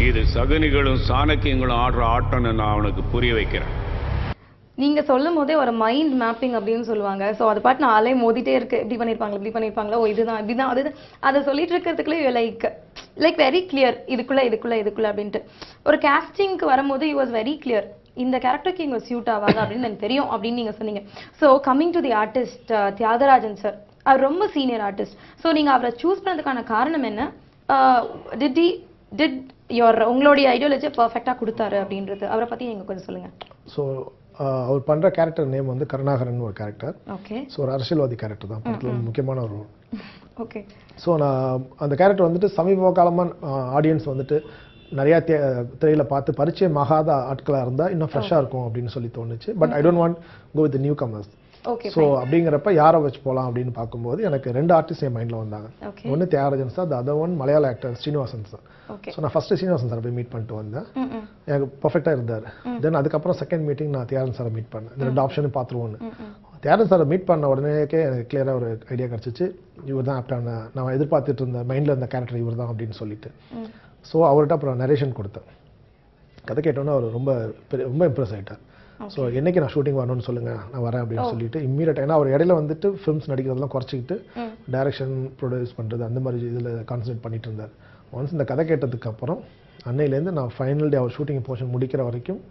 இது சகுனிகளும் சாணக்கியங்களும் ஆடுற ஆட்டம்னு நான் அவனுக்கு புரிய வைக்கிறேன். நீங்க சொல்லும் போதே ஒரு மைண்ட் மேப்பிங் அப்படின்னு சொல்லுவாங்க. ஸோ அது பாட்டு நான் அலை மோதிட்டே இருக்கு. இப்படி பண்ணியிருப்பாங்களா, ஓ இதுதான் இப்படிதான் அதுதான் அதை சொல்லிட்டு இருக்கிறதுக்குள்ளே லைக் வெரி கிளியர் இதுக்குள்ள அப்படின்ட்டு. ஒரு கேஸ்டிங்க்கு வரும்போது யூ வாஸ் வெரி கிளியர், இந்த கேரக்டருக்கு இங்கே சூட் ஆகாது அப்படின்னு எனக்கு தெரியும் அப்படின்னு நீங்க சொன்னீங்க. So coming to the artist Thiyagarajan sir, அவர் ரொம்ப சீனியர் ஆர்டிஸ்ட். ஸோ நீங்க அவரை சூஸ் பண்ணதுக்கான காரணம் என்ன? டிட் உங்களுடைய ஐடியாலஜியை பர்ஃபெக்டாக கொடுத்தாரு அப்படின்றது, அவரை பற்றி நீங்கள் கொஞ்சம் சொல்லுங்க. ஸோ அவர் பண்ணுற கேரக்டர் நேம் வந்து கருணாகரன் ஒரு கேரக்டர். ஓகே. ஸோ ஒரு அரசியல்வாதி கேரக்டர் தான், படத்தில் முக்கியமான ஒரு ரோல். ஓகே. ஸோ நான் அந்த கேரக்டர் வந்துட்டு சமீப காலமாக ஆடியன்ஸ் வந்துட்டு நிறையா திரையில் பார்த்து பரிச்சயமாகாத ஆட்களாக இருந்தால் இன்னும் ஃப்ரெஷ்ஷாக இருக்கும் அப்படின்னு சொல்லி தோணுச்சு. But I don't want go with newcomers. Okay. So அப்படிங்கிறப்ப யாரை வச்சு போகலாம் அப்படின்னு பார்க்கும்போது எனக்கு 2 ஆர்டிஸ்ட் என் மைண்டில் வந்தாங்க. ஒன்று தியாகராஜன் சார், அதர் ஒன் மலையாள ஆக்டர் ஸ்ரீனிவாசன் சார். ஸோ நான் ஃபர்ஸ்ட் ஸ்ரீனிவாசன் சார் போய் மீட் பண்ணிட்டு வந்தேன். எனக்கு பர்ஃபெக்டாக இருந்தார். தென் அதுக்கப்புறம் செகண்ட் மீட்டிங் நான் தியாகராஜன் சாரை மீட் பண்ணேன். இந்த 2 ஆப்ஷனும் பார்த்துருவோன்னு. தியாகராஜன் சாரை மீட் பண்ண உடனேக்கே எனக்கு கிளியராக ஒரு ஐடியா கிடச்சிச்சு, இவர் தான் ஆப்டான, நான் எதிர்பார்த்துட்டு இருந்த மைண்டில் இருந்த கேரக்டர் இவர் தான் அப்படின்னு சொல்லிட்டு. ஸோ அவர்கிட்ட அப்புறம் நரேஷன் கொடுத்தேன். கதை கேட்டோன்னே அவர் ரொம்ப இம்ப்ரெஸ் ஆகிட்டார். ஸோ என்னைக்கு நான் ஷூட்டிங் வரணும்னு சொல்லுங்கள், நான் வரேன் அப்படின்னு சொல்லிட்டு இம்மீடியட்டாக, ஏன்னா அவர் இடையில வந்துட்டு ஃபிலிம்ஸ் நடிக்கிறதெல்லாம் குறைச்சிக்கிட்டு டைரக்ஷன் ப்ரொடியூஸ் பண்ணுறது அந்த மாதிரி இதில் கான்சன்ட்ரேட் பண்ணிட்டு இருந்தார். ஒன்ஸ் இந்த கதை கேட்டதுக்கு அப்புறம் அன்னையிலேருந்து நான் ஃபைனல் டே அவர் ஷூட்டிங் போர்ஷன் முடிக்கிற வரைக்கும்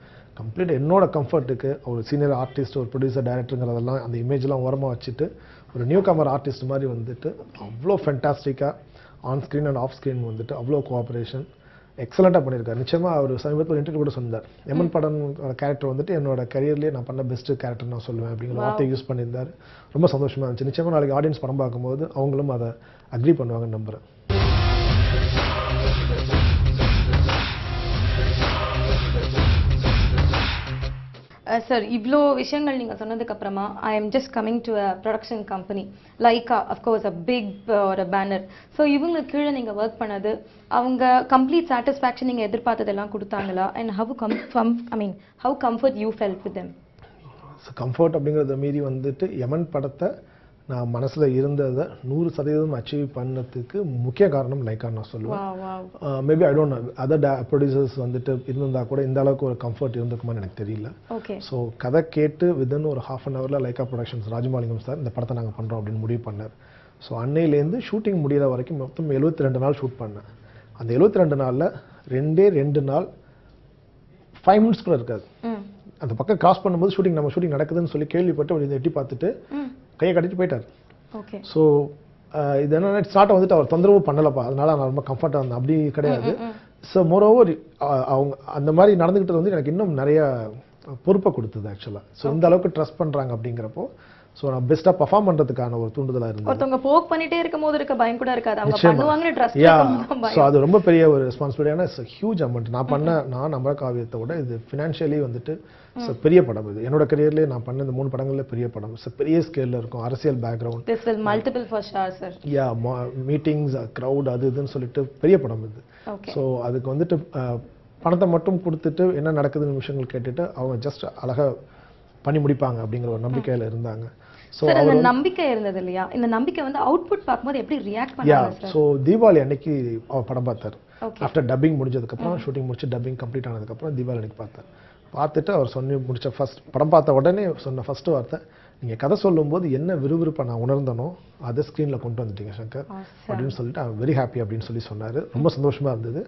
கம்ப்ளீட் என்னோட கம்ஃபர்ட்டுக்கு ஒரு சீனியர் ஆர்டிஸ்ட், ஒரு ப்ரொடியூசர், டைரக்டருங்கிறதெல்லாம் அந்த இமேஜ்லாம் ஓரமாக வச்சுட்டு ஒரு நியூ கமர் ஆர்டிஸ்ட் மாதிரி வந்துட்டு அவ்வளோ ஃபென்டாஸ்டிக்காக on screen and off screen வந்துட்டு அவ்வளோ கோஆப்ரேஷன் எக்ஸலண்ட்டாக பண்ணியிருக்காரு. நிச்சயமாக அவர் சமீபத்தில் இன்டர்வியூ கூட சொன்னார், எமன் படம் கேரக்டர் வந்துட்டு என்னோட கரியர்லேயே நான் பண்ண பெஸ்ட்டு கேரக்டர் நான் சொல்லுவேன் அப்படிங்கிற வார்த்தையை யூஸ் பண்ணியிருந்தார். ரொம்ப சந்தோஷமாக இருந்துச்சு. நிச்சயமாக நாளைக்கு ஆடியன்ஸ் படம் பார்க்கும்போது அவங்களும் அதை அக்ரி பண்ணுவாங்கன்னு நம்புகிறேன். சார், இவ்வளோ விஷயங்கள் நீங்கள் சொன்னதுக்கு அப்புறமா I am just coming to a production company Lyca, of course a big ஒரு பேனர். ஸோ இவங்க கீழே நீங்கள் ஒர்க் பண்ணது, அவங்க கம்ப்ளீட் சாட்டிஸ்ஃபேக்ஷன் நீங்கள் எதிர்பார்த்ததெல்லாம் கொடுத்தாங்களா? And how comfort you felt with them? Comfort அப்படிங்கிறத மீறி வந்துட்டு எமன் படத்தை நான் மனசில் இருந்ததை 100% அச்சீவ் பண்ணதுக்கு முக்கிய காரணம் லைக்கான்னு நான் சொல்லுவேன். Maybe I don't know other producers வந்துட்டு இருந்திருந்தா கூட இந்த அளவுக்கு ஒரு கம்ஃபர்ட் இருந்திருக்குமான்னு எனக்கு தெரியல. ஸோ கதை கேட்டு வித்தின் ஒரு ½ அன் ஹவரில் லைக்கா ப்ரொடக்ஷன்ஸ் ராஜமாலிங்கம் சார் இந்த படத்தை நாங்கள் பண்ணுறோம் அப்படின்னு முடிவு பண்ணார். ஸோ அன்னையிலேருந்து ஷூட்டிங் முடிகிற வரைக்கும் மொத்தம் 72 நாள் ஷூட் பண்ணேன். அந்த 72 நாளில் 2 நாள் 5 மினிட்ஸ் கூட இருக்காது. அந்த பக்கம் கிராஸ் பண்ணும்போது நம்ம ஷூட்டிங் நடக்குதுன்னு சொல்லி கேள்விப்பட்டு அவர் எட்டி பார்த்துட்டு கையை கட்டிட்டு போயிட்டார். ஸோ இது என்னன்னா இட்ஸ் நாட் வந்துட்டு அவர் தொந்தரவு பண்ணலப்பா, அதனால நான் ரொம்ப கம்ஃபர்ட்டாக இருந்தேன் அப்படி கிடையாது. ஸோ மோரோவர் அவங்க அந்த மாதிரி நடந்துக்கிட்டது வந்து எனக்கு இன்னும் நிறைய பொறுப்பை கொடுத்தது ஆக்சுவலாக. ஸோ இந்த அளவுக்கு ட்ரஸ்ட் பண்ணுறாங்க அப்படிங்கிறப்போ ஸோ நான் பெஸ்ட்டாக பர்ஃபார்ம் பண்ணுறதுக்கான ஒரு தூண்டுதலாக இருந்தது. ஒருத்தவங்க போக் பண்ணிட்டே இருக்கும் போது இருக்க பயம் கூட இருக்காது, அவங்க பண்ணுவாங்கன்னு ட்ரஸ்ட். ஸோ அது ரொம்ப பெரிய ஒரு ரெஸ்பான்சிபிலிட்டி. ஏன்னா இட்ஸ் ஹியூஜ் அமௌண்ட். நான் நம்ம காவியத்தை விட இது ஃபினான்ஷியலி வந்துட்டு பெரிய படம். இது என்னோட கரியர்லேயே நான் பண்ண இந்த 3 படங்கள்ல பெரிய படம். பெரிய ஸ்கேலில் இருக்கும், அரசியல் background, this will multiple for sure sir. Meetings, crowd, அது இதுன்னு சொல்லிட்டு பெரிய படம் இது. ஸோ அதுக்கு வந்துட்டு பணத்தை மட்டும் கொடுத்துட்டு என்ன நடக்குதுன்னு விஷயங்கள் கேட்டுட்டு அவங்க ஜஸ்ட் அழகாக பண்ணி முடிப்பாங்க அப்படிங்கிற ஒரு நம்பிக்கையில் இருந்தாங்க. ஸோ அந்த நம்பிக்கை இருந்தது இல்லையா? இந்த நம்பிக்கை வந்து அவுட்புட் பார்க்கும்போது எப்படி ரியாக்ட் பண்ணாங்க சார்? ஸோ தீபாவளி அன்னைக்கு அவர் படம் பார்த்தார். ஆஃப்டர் டப்பிங் முடிஞ்சதுக்கப்புறம், ஷூட்டிங் முடிச்சு டப்பிங் கம்ப்ளீட் ஆனதுக்கப்புறம் தீபாவளி அன்னைக்கு பார்த்தார். பார்த்துட்டு அவர் முடிச்ச படம் பார்த்த உடனே சொன்ன ஃபர்ஸ்ட் வார்த்தை, நீங்கள் கதை சொல்லும்போது என்ன விறுவிறுப்பை நான் உணர்ந்தனோ அதை ஸ்க்ரீனில் கொண்டு வந்துட்டீங்க சங்கர் அப்படின்னு சொல்லிட்டு ஐம் வெரி ஹாப்பி அப்படின்னு சொல்லி சொன்னார். ரொம்ப சந்தோஷமாக இருந்தது.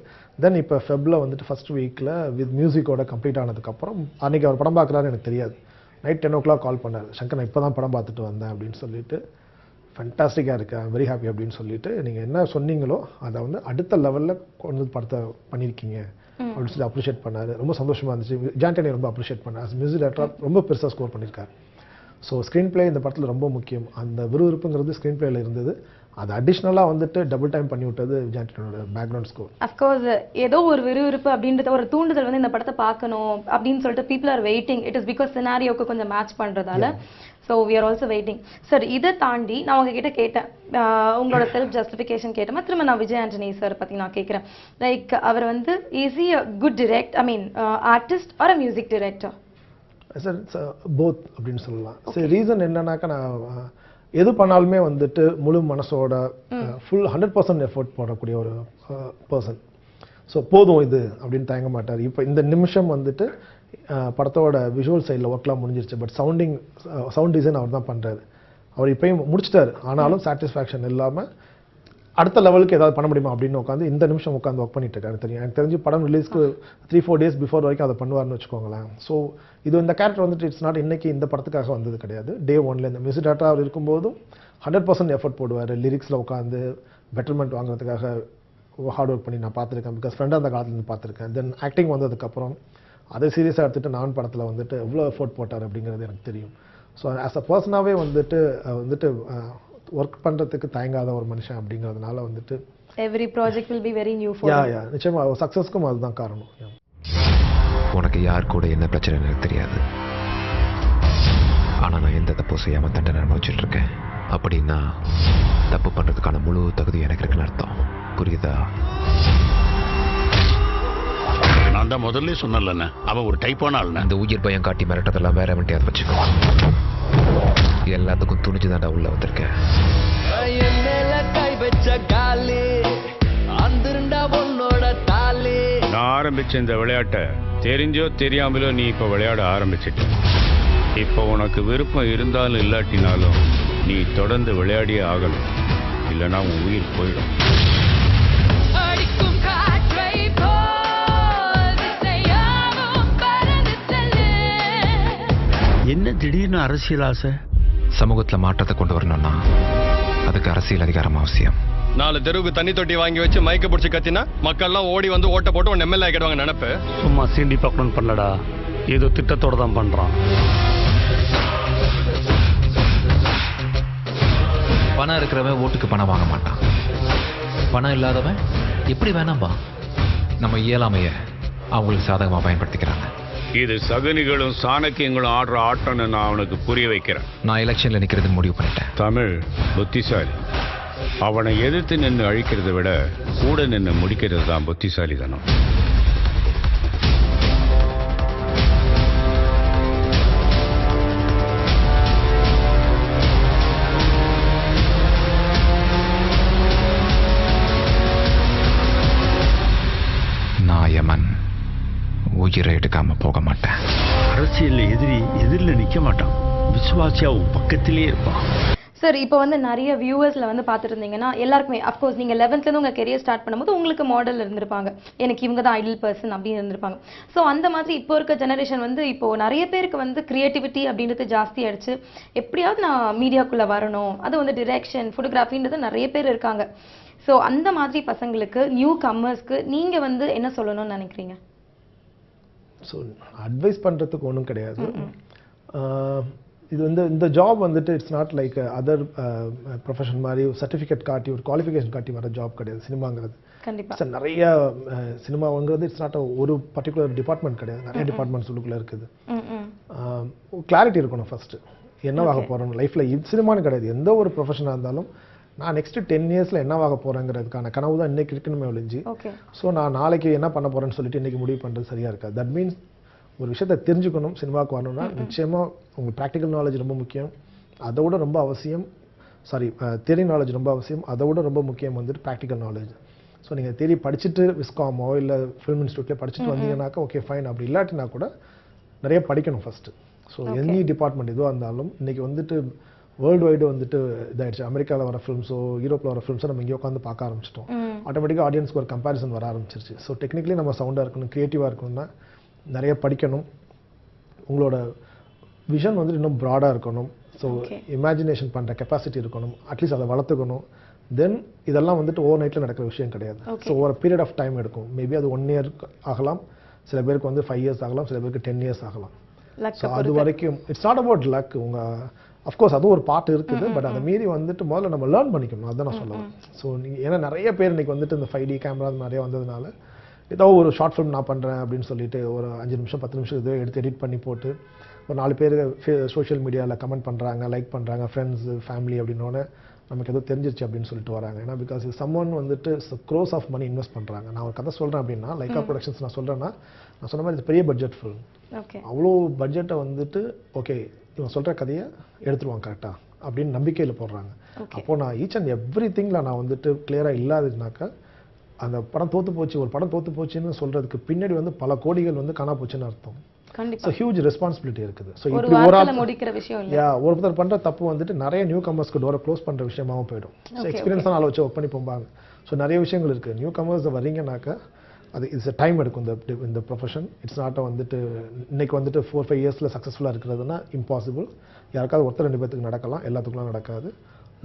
தென் இப்போ ஃபெப்ல வந்துட்டு ஃபர்ஸ்ட் வீக்கில் வித் மியூசிக்கோட கம்ப்ளீட் ஆனதுக்கப்புறம் அன்றைக்கி அவர் படம் பார்க்குறாரு எனக்கு தெரியாது. நைட் 10 o'clock கால் பண்ணார், சங்கர் நான் இப்போ தான் படம் பார்த்துட்டு வந்தேன் அப்படின்னு சொல்லிட்டு, ஃபேண்டாஸ்டிக்காக இருக்கு, ஐம் வெரி ஹாப்பி அப்படின்னு சொல்லிட்டு, நீங்கள் என்ன சொன்னீங்களோ அதை வந்து அடுத்த லெவலில் கொண்டு படத்தை பண்ணியிருக்கீங்க அப்படின்னு சொல்லி அப்ரிஷியேட் பண்ணார். ரொம்ப சந்தோஷமாக இருந்துச்சு. ஜான்டனி ரொம்ப அப்ரிஷியேட் பண்ணார். மியூசிக் டைரக்டராக ரொம்ப பெருசாக ஸ்கோர் பண்ணியிருக்காரு. ஸோ ஸ்க்ரீன் பிளே இந்த படத்தில் ரொம்ப முக்கியம். அந்த விறுவிறுப்புங்கிறது ஸ்க்ரீன் பிளேயில் இருந்தது. அது அடிஷ்னலாக வந்துட்டு டபுள் டைம் பண்ணி விட்டது ஜான்டனியோட பேக்ரவுண்ட் ஸ்கோர். அஃப்கோர்ஸ் ஏதோ ஒரு விறுவிறுப்பு அப்படின்றத ஒரு தூண்டுதல் வந்து இந்த படத்தை பார்க்கணும் அப்படின்னு சொல்லிட்டு people are waiting. It is because சினாரியோக்கு கொஞ்சம் மேட்ச் பண்ணுறதால. So we are also waiting. Sir, இதை தாண்டி நான் உங்ககிட்ட கேட்டேன், உங்களோட செல்ஃப் ஜஸ்டிஃபிகேஷன் கேட்டேன். திரும்ப நான் விஜய் ஆண்டனி சார் பற்றி நான் கேட்குறேன். லைக் அவர் வந்து is he a good direct artist or a music director? Sir both அப்படின்னு சொல்லலாம். சரி, ரீசன் என்னன்னாக்கா நான் எது பண்ணாலுமே வந்துட்டு முழு மனசோட ஃபுல் 100% எஃபோர்ட் போடக்கூடிய ஒரு பர்சன். ஸோ போதும் இது அப்படின்னு தயங்க மாட்டார். இப்போ இந்த நிமிஷம் வந்துட்டு படத்தோட விஷுவல் சைடில் ஒர்க்லாம் முடிஞ்சிருச்சு. பட் சவுண்ட் டிசைன் அவர் தான் பண்ணுறாரு. அவர் இப்பயும் முடிச்சிட்டாரு. ஆனாலும் சாட்டிஸ்ஃபேக்ஷன் இல்லாமல் அடுத்த லெவலுக்கு ஏதாவது பண்ண முடியுமா அப்படின்னு உட்காந்து இந்த நிமிஷம் உட்காந்து ஒர்க் பண்ணிட்டு இருக்காரு. தெரியும், எனக்கு தெரிஞ்சு படம் ரிலீஸ்க்கு 3-4 days பிஃபோர் வரைக்கும் அதை பண்ணுவார்னு வச்சுக்கோங்களேன். ஸோ இது இந்த கேரக்டர் வந்துட்டு இட்ஸ் நாட் இன்னைக்கு இந்த படத்துக்காக வந்தது கிடையாது. Day 1 இந்த மியூசிக் டேரக்டர் அவர் இருக்கும்போதும் 100% எஃபர்ட் போடுவார். லிரிக்ஸில் உட்காந்து பெட்டர்மெண்ட் வாங்குறதுக்காக ஹார்ட் ஒர்க் பண்ணி நான் பார்த்துருக்கேன். பிகாஸ் ஃப்ரெண்டாக அந்த காலத்துலேருந்து பார்த்துருக்கேன். தென் ஆக்டிங் வந்ததுக்கப்புறம் அதை சீரியஸாக எடுத்துகிட்டு நான் படத்தில் வந்துட்டு எவ்வளோ எஃபோர்ட் போட்டார் அப்படிங்கிறது எனக்கு தெரியும். ஸோ ஆஸ் அ பர்சனாகவே வந்துட்டு ஒர்க் பண்ணுறதுக்கு தயங்காத ஒரு மனுஷன் அப்படிங்கிறதுனால வந்துட்டு every project will be very new for ya நிச்சயமா சக்ஸஸ்க்கும் அதுதான் காரணம். உனக்கு யார் கூட என்ன பிரச்சனை எனக்கு தெரியாது. ஆனால் நான் எந்த தப்பும் செய்யாமல் தண்டனை அனுபவிச்சுட்டு இருக்கேன். அப்படின்னா தப்பு பண்ணுறதுக்கான முழு தகுதி எனக்கு இருக்குன்னு அர்த்தம். புரியுதா? நான் தான் முதல்ல சொன்னேன்லண்ணே, அவன் ஒரு டைப்பான ஆள். அந்த உயிர் பயம் காட்டி மிரட்டதெல்லாம் வேற வண்டியாவது வச்சுக்கோ. எல்லாத்துக்கும் துணிச்சு தாண்டா உள்ள வந்திருக்கேன். நான் ஆரம்பிச்ச இந்த விளையாட்டை தெரிஞ்சோ தெரியாமலோ நீ இப்போ விளையாட ஆரம்பிச்சிட்ட. இப்போ உனக்கு விருப்பம் இருந்தாலும் இல்லாட்டினாலும் நீ தொடர்ந்து விளையாடியே ஆகணும். இல்லைன்னா உன் உயிர் போயிடும். என்ன திடீர்னு அரசியல் ஆசை? சமூகத்தில் மாற்றத்தை கொண்டு வரணும்னா அதுக்கு அரசியல் அதிகாரம் அவசியம். 4 தெருவுக்கு தண்ணி தொட்டி வாங்கி வச்சு மைக்க பிடிச்சி கத்தினா மக்கள்லாம் ஓடி வந்து ஓட்ட போட்டு உன் எம்எல்ஏ ஆகிடுவாங்க நினைப்பு. சும்மா சீண்டி பார்க்கணும்னு பண்ணடா, ஏதோ திட்டத்தோடு தான் பண்ணுறான். பணம் இருக்கிறவன் ஓட்டுக்கு பணம் வாங்க மாட்டான். பணம் இல்லாதவன் எப்படி வேணாம்பா. நம்ம இயலாமைய அவங்களுக்கு சாதகமாக பயன்படுத்திக்கிறாங்க. இது சகுனிகளும் சாணக்கியங்களும் ஆடுற ஆட்டம்னு நான் அவனுக்கு புரிய வைக்கிறேன். நான் எலெக்ஷனில் நிற்கிறதுன்னு முடிவு பண்ணிட்டேன். தமிழ் புத்திசாலி. அவனை எதிர்த்து நின்று அழிக்கிறத விட கூட நின்று முடிக்கிறது தான் புத்திசாலித்தனம். நான் யமன், உயிரை எடுக்காம போக மாட்டேன். அரசியலில் எதிரில் நிற்க மாட்டான். விசுவாசியா உன் பக்கத்திலே இருப்பான். சார் இப்போ வந்து நிறைய வியூவர்ஸில் வந்து பார்த்துட்டு இருந்தீங்கன்னா எல்லாருக்குமே அஃப்கோர்ஸ் நீங்கள் 11th உங்கள் கெரியர் ஸ்டார்ட் பண்ணும்போது உங்களுக்கு மாடல் இருந்திருப்பாங்க, எனக்கு இவங்க தான் ஐடல் பர்சன் அப்படின்னு இருந்திருப்பாங்க. ஸோ அந்த மாதிரி இப்போ இருக்க ஜெனரேஷன் வந்து இப்போது நிறைய பேருக்கு வந்து க்ரியேட்டிவிட்டி அப்படின்றது ஜாஸ்தி ஆயிடுச்சு. எப்படியாவது நான் மீடியாக்குள்ளே வரணும், அது வந்து டிரெக்ஷன் ஃபோட்டோகிராஃபின்றது நிறைய பேர் இருக்காங்க. ஸோ அந்த மாதிரி பசங்களுக்கு நியூ கம்மர்ஸ்க்கு நீங்கள் வந்து என்ன சொல்லணும்னு நினைக்கிறீங்க? ஸோ அட்வைஸ் பண்ணுறதுக்கு ஒன்றும் கிடையாது. இது வந்து இந்த ஜாப் வந்துட்டு it's not like other profession மாதிரி சர்டிஃபிகேட் காட்டி ஒரு குவாலிஃபிகேஷன் காட்டி வர ஜாப் கிடையாது சினிமாங்கிறது. கண்டிப்பாக சார் நிறைய சினிமாங்கிறது இட்ஸ் நாட் ஒரு பர்டிகுலர் டிபார்ட்மெண்ட் கிடையாது, நிறைய டிபார்ட்மெண்ட்ஸ் உள்ளுக்குள்ளே இருக்குது. கிளாரிட்டி இருக்கணும் ஃபஸ்ட்டு, என்னவாக போகிறோம் லைஃப்பில். இது சினிமான்னு கிடையாது, எந்த ஒரு ப்ரொஃபஷனாக இருந்தாலும் நான் நெக்ஸ்ட் 10 yearsல என்னவாக போகிறேங்கிறதுக்கான கனவு தான் இன்றைக்கி இருக்கணுமே ஒழிஞ்சு. ஸோ நான் நாளைக்கு என்ன பண்ண போகிறேன்னு சொல்லிட்டு இன்றைக்கி முடிவு பண்ணுறது சரியாக இருக்காது. தட் மீன்ஸ் ஒரு விஷயத்தை தெரிஞ்சுக்கணும். சினிமாவுக்கு வரணும்னா நிச்சயமாக உங்களுக்கு ப்ராக்டிக்கல் நாலேஜ் ரொம்ப முக்கியம், அதோட ரொம்ப அவசியம். தியரி நாலேஜ் ரொம்ப அவசியம், அதோட ரொம்ப முக்கியம் வந்துட்டு ப்ராக்டிக்கல் நாலேஜ். ஸோ நீங்கள் தியரி படிச்சுட்டு விஸ்காமோ இல்லை ஃபிலிம் இன்ஸ்டியூட்டில் படிச்சுட்டு வந்தீங்கன்னாக்கா ஓகே ஃபைன். அப்படி இல்லாட்டினா கூட நிறைய படிக்கணும் ஃபஸ்ட்டு. ஸோ எனி டிபார்ட்மெண்ட் எதுவாக இருந்தாலும் இன்றைக்கி வந்துட்டு வேர்ல்டு வைடு வந்துட்டு இதாகிடுச்சு. அமெரிக்காவில் வர ஃபிலிம்ஸோ யூரோப்பில் வர ஃபிலிம்ஸோ நம்ம இங்கே உட்காந்து பார்க்க ஆரம்பிச்சிட்டோம். ஆட்டோமேட்டிக்காக ஆடியன்ஸ்க்கு ஒரு கம்பேரிசன் வர ஆரம்பிச்சிருச்சு. ஸோ டெக்னிக்கலி நம்ம சவுண்டாக இருக்கணும், க்ரியேட்டிவாக இருக்கணும்னா நிறைய படிக்கணும். உங்களோட விஷன் வந்து இன்னும் ப்ராடாக இருக்கணும். ஸோ இமேஜினேஷன் பண்ணுற கெப்பாசிட்டி இருக்கணும், அட்லீஸ்ட் அதை வளர்த்துக்கணும். தென் இதெல்லாம் வந்துட்டு ஓவர் நைட்டில் நடக்கிற விஷயம் கிடையாது. ஸோ ஒரு பீரியட் ஆஃப் டைம் எடுக்கும். மேபி அது 1 year ஆகலாம், சில பேருக்கு வந்து 5 years ஆகலாம், சில பேருக்கு 10 years ஆகலாம். ஸோ அது வரைக்கும் இட்ஸ் நாட் அபவுட் லக். உங்கள் அஃப்கோர்ஸ் அதுவும் ஒரு பாட்டு இருக்குது, பட் அதை மீறி வந்துட்டு முதல்ல நம்ம லேர்ன் பண்ணிக்கணும். அதுதான் நான் சொல்லுவேன். ஸோ ஏன்னா நிறைய பேர் இன்றைக்கி வந்துட்டு இந்த 5D கேமரா நிறைய வந்ததுனால ஏதோ ஒரு ஷார்ட் ஃபிலிம் நான் பண்ணுறேன் அப்படின்னு சொல்லிட்டு ஒரு 5 நிமிஷம் 10 நிமிஷம் இதோ எடுத்து எடிட் பண்ணி போட்டு ஒரு 4 பேர் சோஷியல் மீடியாவில் கமெண்ட் பண்ணுறாங்க, லைக் பண்ணுறாங்க, ஃப்ரெண்ட்ஸு ஃபேமிலி அப்படின்னோடனே நமக்கு ஏதோ தெரிஞ்சிருச்சு அப்படின்னு சொல்லிட்டு வராங்க. ஏன்னா பிகாஸ் சம்மன் வந்துட்டு க்ரோஸ் ஆஃப் மணி இன்வெஸ்ட் பண்ணுறாங்க. நான் ஒரு கதை சொல்கிறேன் அப்படின்னா லைக்கா ப்ரொடக்ஷன்ஸ் நான் சொல்கிறேன்னா, நான் சொன்ன மாதிரி இது பெரிய பட்ஜெட் ஃபிலிம். அவ்வளோ பட்ஜெட்டை வந்துட்டு ஓகே இவன் சொல்கிற கதையை எடுத்துருவாங்க கரெக்டாக அப்படின்னு நம்பிக்கையில் போடுறாங்க. அப்போது நான் ஈச் அண்ட் எவ்ரி திங்கில் நான் வந்துட்டு கிளியராக இல்லாததுனாக்கா அந்த படம் தோற்று போச்சு. ஒரு படம் தோற்று போச்சுன்னு சொல்கிறதுக்கு பின்னாடி வந்து பல கோடிகள் வந்து காணா போச்சுன்னு அர்த்தம். கண்டிப்பா ஸோ ஹியூஜ் ரெஸ்பான்சிபிலிட்டி இருக்குது. ஸோ ஒரு இப்படி வாரத்துல முடிக்கிற விஷயம் இல்ல. ஒருத்தர் பண்ற தப்பு வந்துட்டு நிறைய நியூ கமர்ஸ்க்கு டோரை க்ளோஸ் பண்ற விஷயமாவும் போயிடும். ஸோ எக்ஸ்பீரியன்ஸ் ஆள் வச்சு ஒர்க் பண்ணி போவாங்க. ஸோ நிறைய விஷயங்கள் இருக்கு. நியூ கமர்ஸ் வரீங்கன்னாக்கா அது இட்ஸ் டைம் எடுக்கும். இந்த ப்ரொஃபஷன் இட்ஸ் நாட் வந்துட்டு இன்னைக்கு வந்துட்டு 4-5 இயர்ஸில் சக்ஸஸ்ஃபுல்லாக இருக்கிறதுனா இம்பாசிபிள். யாருக்காவது ஒருத்தர் 2 பேத்துக்கு நடக்கலாம், எல்லாத்துக்குலாம் நடக்காது.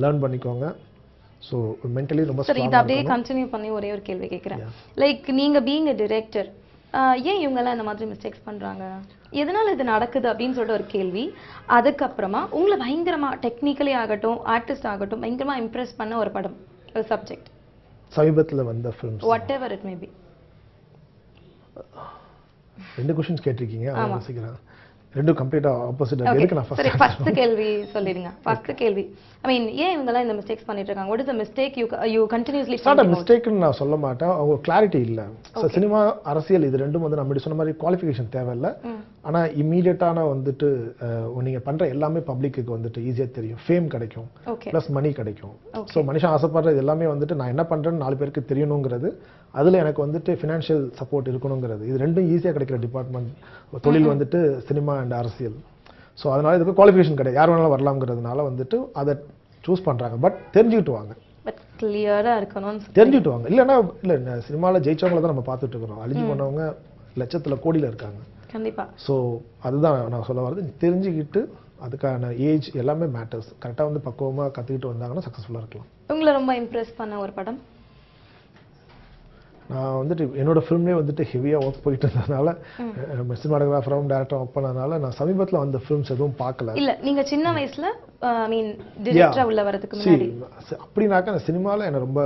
லேர்ன் பண்ணிக்கோங்க. ஸோ மென்டலி ரொம்ப சரி, இதை அப்படியே கண்டினியூ பண்ணி ஒரே ஒரு கேள்வி கேட்குறேன். லைக் நீங்க பீயிங் எ டிரெக்டர், ஏன் இவங்கெல்லாம் இந்த மாதிரி மிஸ்டேக்ஸ் பண்றாங்க, எதனால இது நடக்குது அப்படின்னு சொல்லிட்டு ஒரு கேள்வி. அதுக்கப்புறமா உங்களை பயங்கரமா டெக்னிக்கலி ஆகட்டும், ஆர்டிஸ்ட் ஆகட்டும், பயங்கரமா இம்ப்ரெஸ் பண்ண ஒரு படம், ஒரு சப்ஜெக்ட், சமீபத்தில் வந்த films, what ever it may be. 2 questions கேட்டிருக்கீங்க. அதை யோசிக்கிறேன். ரெண்டும் கம்ப்ளீட்டா ஆப்போசிட். எதுக்கு நான் சரி, ஃபர்ஸ்ட் கேள்வி சொல்லிடுங்க. ஃபர்ஸ்ட் கேள்வி, ஐ மீன் ஏன் இவங்கெல்லாம் இந்த மிஸ்டேக்ஸ் பண்ணிட்டு இருக்காங்க? What is the mistake you continuously not மிஸ்டேக்னு நான் சொல்ல மாட்டேன். அவங்க கிளாரிட்டி இல்ல. ஸோ சினிமா, அரசியல் இது ரெண்டும் வந்து நம்ம சொன்ன மாதிரி குவாலிஃபிகேஷன் தேவையில்லை. ஆனா இம்மீடியட்டான வந்துட்டு நீங்க பண்ற எல்லாமே பப்ளிக்கு வந்துட்டு ஈஸியா தெரியும். ஃபேம் கிடைக்கும், ப்ளஸ் மணி கிடைக்கும். ஸோ மனுஷன் ஆசைப்படுறது எல்லாமே வந்துட்டு நான் என்ன பண்றேன்னு 4 பேருக்கு தெரியணுங்கிறது, அதுல எனக்கு வந்துட்டு ஃபினான்ஷியல் சப்போர்ட் இருக்கணுங்கிறது, இது ரெண்டும் ஈஸியா கிடைக்கிற டிபார்ட்மெண்ட் தொழில் வந்துட்டு சினிமா அண்ட் அரசியல். ஸோ அதனால இதுக்கு குவாலிஃபிகேஷன் கிடையாது, யார் வேணாலும் வரலாம்ங்கிறதுனால வந்துட்டு அதை சூஸ் பண்றாங்க. பட் தெரிஞ்சுக்கிட்டு வாங்க, பட் கிளியரா இருக்கணும், தெரிஞ்சுட்டு வாங்க. இல்லைன்னா இல்லை, சினிமாவில் ஜெயிச்சவங்கள தான் நம்ம பார்த்துட்டு இருக்கிறோம். அழிஞ்சு பண்ணவங்க லட்சத்துல கோடியில் இருக்காங்க. கண்டிப்பா. ஸோ அதுதான் நான் சொல்ல வரது. தெரிஞ்சுக்கிட்டு அதுக்கான ஏஜ் எல்லாமே மேட்டர்ஸ். கரெக்டாக வந்து பக்குவமாக கற்றுக்கிட்டு வந்தாங்கன்னா சக்ஸஸ்ஃபுல்லாக இருக்கலாம். உங்களை ரொம்ப இம்ப்ரெஸ் பண்ண ஒரு படம்? நான் வந்துட்டு என்னோட ஃபிலிம்லேயே வந்துட்டு ஹெவியாக ஒர்க் போயிட்டு இருந்ததுனால, சினிமாட்டோகிராஃபராகவும் டேரக்டராக ஒர்க் பண்ணதுனால நான் சமீபத்தில் வந்த ஃபிலிம்ஸ் எதுவும் பார்க்கல. இல்ல நீங்க சின்ன வயசுல ஐ மீன் டைரக்டரா உள்ள வரதுக்கு முன்னாடி அப்படின்னாக்கா சினிமாவில் என்னை ரொம்ப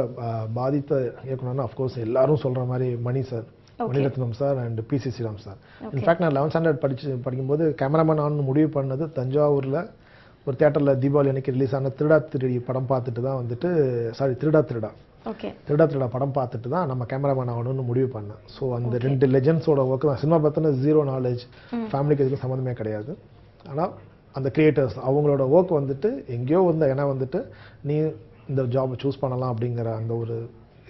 பாதித்த இயக்குனர்னா அஃப்கோர்ஸ் எல்லாரும் சொல்ற மாதிரி Mani sir, Mani Ratnam sir and P C. Sreeram sir. In fact நான் 11th ஸ்டாண்டர்ட் படிக்கும்போது கேமராமேன் ஆன்னு முடிவு பண்ணது தஞ்சாவூரில் ஒரு தியேட்டரில் தீபாவளி அன்னைக்கு ரிலீஸ் ஆன திருடா திருடி படம் பார்த்துட்டு தான் வந்துட்டு, திருடா படம் பார்த்துட்டு தான் நம்ம கேமராமேன் ஆகணும்னு முடிவு பண்ணேன். ஸோ அந்த 2 லெஜெண்ட்ஸோட ஒர்க் தான். சினிமா பார்த்தினா 0 நாலேஜ், ஃபேமிலிக்கு எதுக்கும் சம்மந்தமே கிடையாது. ஆனால் அந்த கிரியேட்டர்ஸ் அவங்களோட ஒர்க் வந்துட்டு எங்கேயோ வந்து ஏன்னா வந்துட்டு நீ இந்த ஜாபை சூஸ் பண்ணலாம் அப்படிங்கிற அந்த ஒரு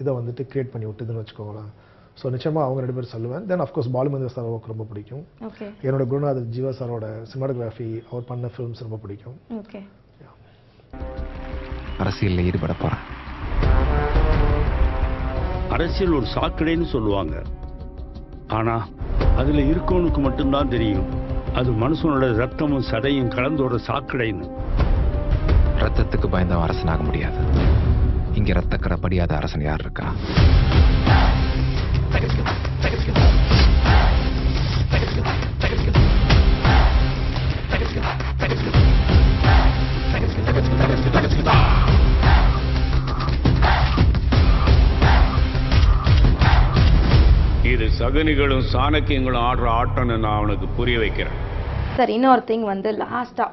இதை வந்துட்டு கிரியேட் பண்ணி விட்டுதுன்னு வச்சுக்கோங்களேன். ஸோ நிச்சயமாக அவங்க 2 பேர் சொல்லுவேன். தென் அஃப்கோர்ஸ் பாலுமந்திர சார் ஒர்க் ரொம்ப பிடிக்கும். என்னோட குருநாதர் ஜீவா சாரோட சினிமாட்டோகிராஃபி, அவர் பண்ண ஃபிலிம்ஸ் ரொம்ப பிடிக்கும். அரசியலில் ஈடுபட போகிறேன். அரசியல் ஒரு சாக்கடைன்னு சொல்லுவாங்க. ஆனா அதுல இருக்கவனுக்கு மட்டும்தான் தெரியும் அது மனுஷனோட ரத்தமும் சதையும் கலந்தோட சாக்கடைன்னு. ரத்தத்துக்கு பயந்தவன் அரசனாக முடியாது. இங்க ரத்தக்கடை படியாத அரசன் யார் இருக்கா? இது சகுனிகளும் சாணக்கியங்களும் ஆடுற ஆட்டம்னு நான் அவனுக்கு புரிய வைக்கிறேன். சார், இன்னொரு திங் வந்து லாஸ்டா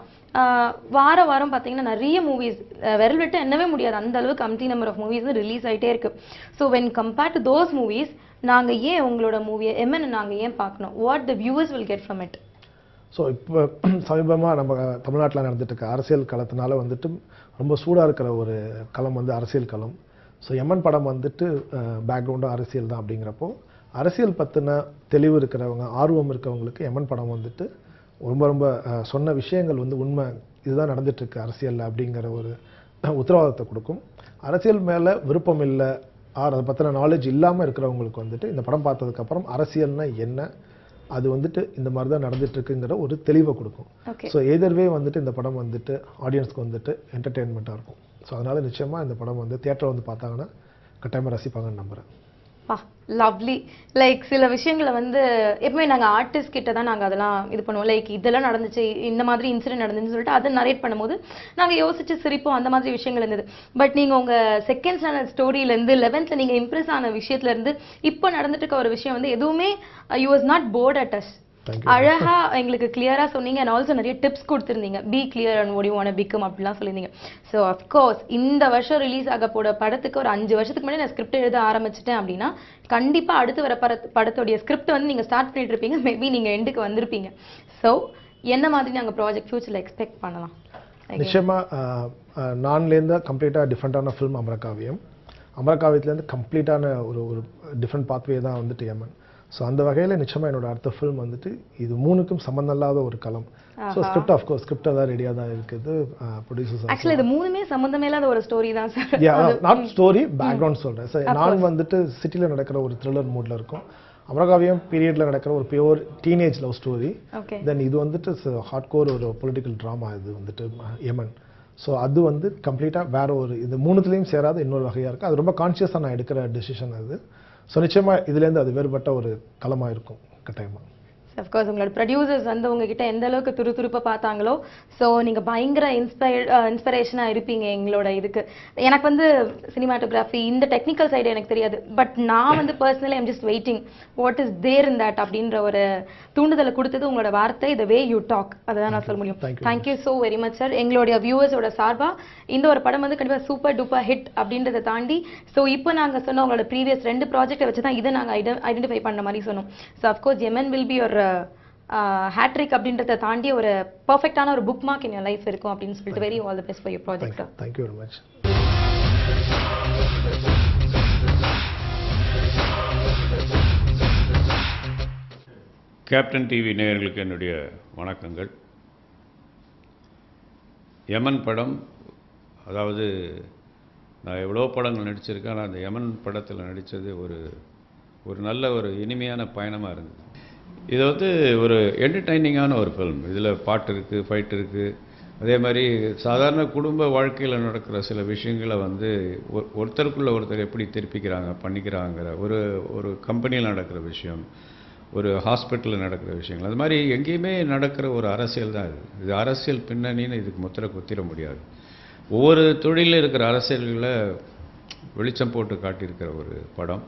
வாரம் பார்த்தீங்கன்னா நிறைய மூவிஸ் விரல் விட்டு எண்ணவே முடியாது, அந்த அளவுக்கு கம்ப்ளீ நம்பர் ஆஃப் மூவிஸ் ரிலீஸ் ஆகிட்டே இருக்கு. So when compared to those movies, நாங்கள் ஏன் உங்களோட மூவியை நாங்கள் ஏன் பார்க்கணும்? What the viewers will get from it? So இப்போ சமீபமாக நம்ம தமிழ்நாட்டில் நடந்துட்டு இருக்க அரசியல் களத்தினால வந்துட்டு ரொம்ப சூடாக இருக்கிற ஒரு களம் வந்து அரசியல் களம். ஸோ எம்என் படம் வந்துட்டு பேக்ரவுண்டாக அரசியல் தான். அப்படிங்கிறப்போ அரசியல் பற்றின தெளிவு இருக்கிறவங்க, ஆர்வம் இருக்கிறவங்களுக்கு எம்என் படம் வந்துட்டு ரொம்ப ரொம்ப சொன்ன விஷயங்கள் வந்து உண்மை, இதுதான் நடந்துட்டுருக்கு அரசியலில் அப்படிங்கிற ஒரு உத்தரவாதத்தை கொடுக்கும். அரசியல் மேலே விருப்பம் இல்லை, அதை பற்றின நாலேஜ் இல்லாமல் இருக்கிறவங்களுக்கு வந்துட்டு இந்த படம் பார்த்ததுக்கப்புறம் அரசியல்னா என்ன, அது வந்துட்டு இந்த மாதிரி தான் நடந்துட்டுருக்குங்கிற ஒரு தெளிவை கொடுக்கும். ஸோ எதர்வே வந்துட்டு இந்த படம் வந்துட்டு ஆடியன்ஸ்க்கு வந்துட்டு என்டர்டெயின்மெண்ட்டாக இருக்கும். ஸோ அதனால் நிச்சயமாக இந்த படம் வந்து தியேட்டரில் வந்து பார்த்தாங்கன்னா கட்டாயமாக ரசிப்பாங்கன்னு நம்புகிறேன். லவ்லி. லைக் சில விஷயங்களை வந்து எப்பவுமே நாங்கள் ஆர்டிஸ்ட் கிட்ட தான் நாங்கள் அதெல்லாம் இது பண்ணுவோம். லைக் இதெல்லாம் நடந்துச்சு, இந்த மாதிரி இன்சிடென்ட் நடந்துச்சுன்னு சொல்லிட்டு அதை நரேட் பண்ணும்போது நாங்கள் யோசிச்சு சிரிப்போம், அந்த மாதிரி விஷயங்கள் இருந்தது. பட் நீங்கள் உங்கள் செகண்ட் ஸ்டாண்டர்ட் ஸ்டோரியிலேருந்து 11th நீங்கள் இம்ப்ரெஸ் ஆன விஷயத்துலேருந்து இப்போ நடந்துட்டு இருக்க ஒரு விஷயம் வந்து எதுவுமே you was not bored at us. அழகா எங்களுக்கு கிளியரா சொன்னீங்க. அண்ட் ஆல்சோ நிறைய டிப்ஸ் கொடுத்துருந்தீங்க. Be clear and what you want to become அப்படிலாம் சொல்லியிருந்தீங்க. ஸோ அஃப்கோர்ஸ் இந்த வருஷம் ரிலீஸ் ஆக போட படத்துக்கு ஒரு 5 வருஷத்துக்கு முன்னாடி நான் ஸ்கிரிப்ட் எழுத ஆரம்பிச்சிட்டேன் அப்படின்னா கண்டிப்பா அடுத்து வர படத்தோடைய ஸ்கிரிப்ட் வந்து நீங்க ஸ்டார்ட் பண்ணிட்டு இருப்பீங்க. மேபி நீங்க எண்டுக்கு வந்திருப்பீங்க. ஸோ என்ன மாதிரி நாங்கள் ப்ராஜெக்ட் ஃபியூச்சர்ல எக்ஸ்பெக்ட் பண்ணலாம்? நிச்சயமா நான்லேருந்து கம்ப்ளீட்டாக டிஃப்ரெண்ட்டான ஃபிலிம் அமரகாவியம். அமரகாவியத்துலேருந்து கம்ப்ளீட்டான ஒரு டிஃப்ரெண்ட் பாத்வே தான் வந்துட்டு எம்என். ஸோ அந்த வகையில் நிச்சயமாக என்னோட அடுத்த ஃபிலிம் வந்துட்டு இது 3க்கும் சம்மந்தம் இல்லாத ஒரு களம். ஸோ ஸ்கிரிப்ட் ஆஃப்கோர்ஸ் ஸ்கிரிப்ட் தான் ரெடியாக தான் இருக்குது. ப்ரொடியூசர்ஸ் ஆக்சுவலி இது 3மே சம்மந்தமே இல்லாத ஒரு ஸ்டோரி தான் சார். நாட் ஸ்டோரி, பேக்ரவுண்ட் சொல்கிறேன் சார். நான் வந்துட்டு சிட்டியில் நடக்கிற ஒரு த்ரில்லர் மூடில் இருக்கும். அமரகாவியம் பீரியடில் நடக்கிற ஒரு பியோர் டீனேஜ் லவ் ஸ்டோரி. தென் இது வந்துட்டு ஹார்ட் கோர் ஒரு பொலிட்டிக்கல் ட்ராமா. இது வந்துட்டு யமன். ஸோ அது வந்து கம்ப்ளீட்டாக வேற ஒரு இது 3த்துலேயும் சேராத இன்னொரு வகையாக இருக்குது. அது ரொம்ப கான்ஷியஸாக நான் எடுக்கிற டெசிஷன் அது. ஸோ நிச்சயமாக இதுலேருந்து அது வேறுபட்ட ஒரு களமாக இருக்கும் கட்டாயமாக. அஃப்கோர்ஸ் உங்களோட ப்ரொடியூசர்ஸ் வந்து உங்ககிட்ட எந்த அளவுக்கு துருதுருப்பாக பார்த்தாங்களோ, ஸோ நீங்கள் பயங்கர இன்ஸ்பிரேஷனாக இருப்பீங்க எங்களோட இதுக்கு. எனக்கு வந்து சினிமாட்டோகிராஃபி இந்த டெக்னிக்கல் சைடு எனக்கு தெரியாது. பட் நான் வந்து personally I'm just waiting what is there in that அப்படின்ற ஒரு தூண்டுதலை கொடுத்தது உங்களோட வார்த்தை, த வே யூ டாக். அதுதான் நான் சொல்ல முடியும். Thank you so very much sir. எங்களுடைய வியூவர்ஸோட சார்பாக இந்த ஒரு படம் வந்து கண்டிப்பாக சூப்பர் டூப்பர் ஹிட் அப்படின்றத தாண்டி, ஸோ இப்போ நாங்கள் சொன்ன உங்களோட ப்ரீவியஸ் 2 ப்ராஜெக்டை வச்சு தான் இதை நாங்கள் ஐடென்டிஃபை பண்ண மாதிரி சொன்னோம். So of course Yaman will be ஒரு ஹேட்ரிக் அப்படின்றத தாண்டி ஒரு பர்ஃபெக்டான ஒரு bookmark in your life இருக்கும் அப்படின்னு சொல்லிட்டு very all the best for your project sir. Thank you very much. Captain TV நேயர்களுக்கு என்னுடைய வணக்கங்கள். யமன் படம், அதாவது நான் எவ்வளோ படங்கள் நடிச்சிருக்கேன். ஆனால் அந்த யமன் படத்தில் நடித்தது ஒரு நல்ல ஒரு இனிமையான பயணமாக இருந்தது. இது வந்து ஒரு என்டர்டைனிங்கான ஒரு ஃபில்ம். இதில் பாட்டு இருக்குது, ஃபைட் இருக்குது. அதே மாதிரி சாதாரண குடும்ப வாழ்க்கையில் நடக்கிற சில விஷயங்களை வந்து ஒருத்தருக்குள்ள ஒருத்தர் எப்படி திருப்பிக்கிறாங்க பண்ணிக்கிறாங்கிற ஒரு கம்பெனியில் நடக்கிற விஷயம், ஒரு ஹாஸ்பிட்டலில் நடக்கிற விஷயங்கள், அது மாதிரி எங்கேயுமே நடக்கிற ஒரு அரசியல் தான் இது. இது அரசியல் பின்னணின்னு இதுக்கு முத்திரை குத்திர முடியாது. ஒவ்வொரு தொழிலில் இருக்கிற அரசியல்களை வெளிச்சம் போட்டு காட்டியிருக்கிற ஒரு படம்.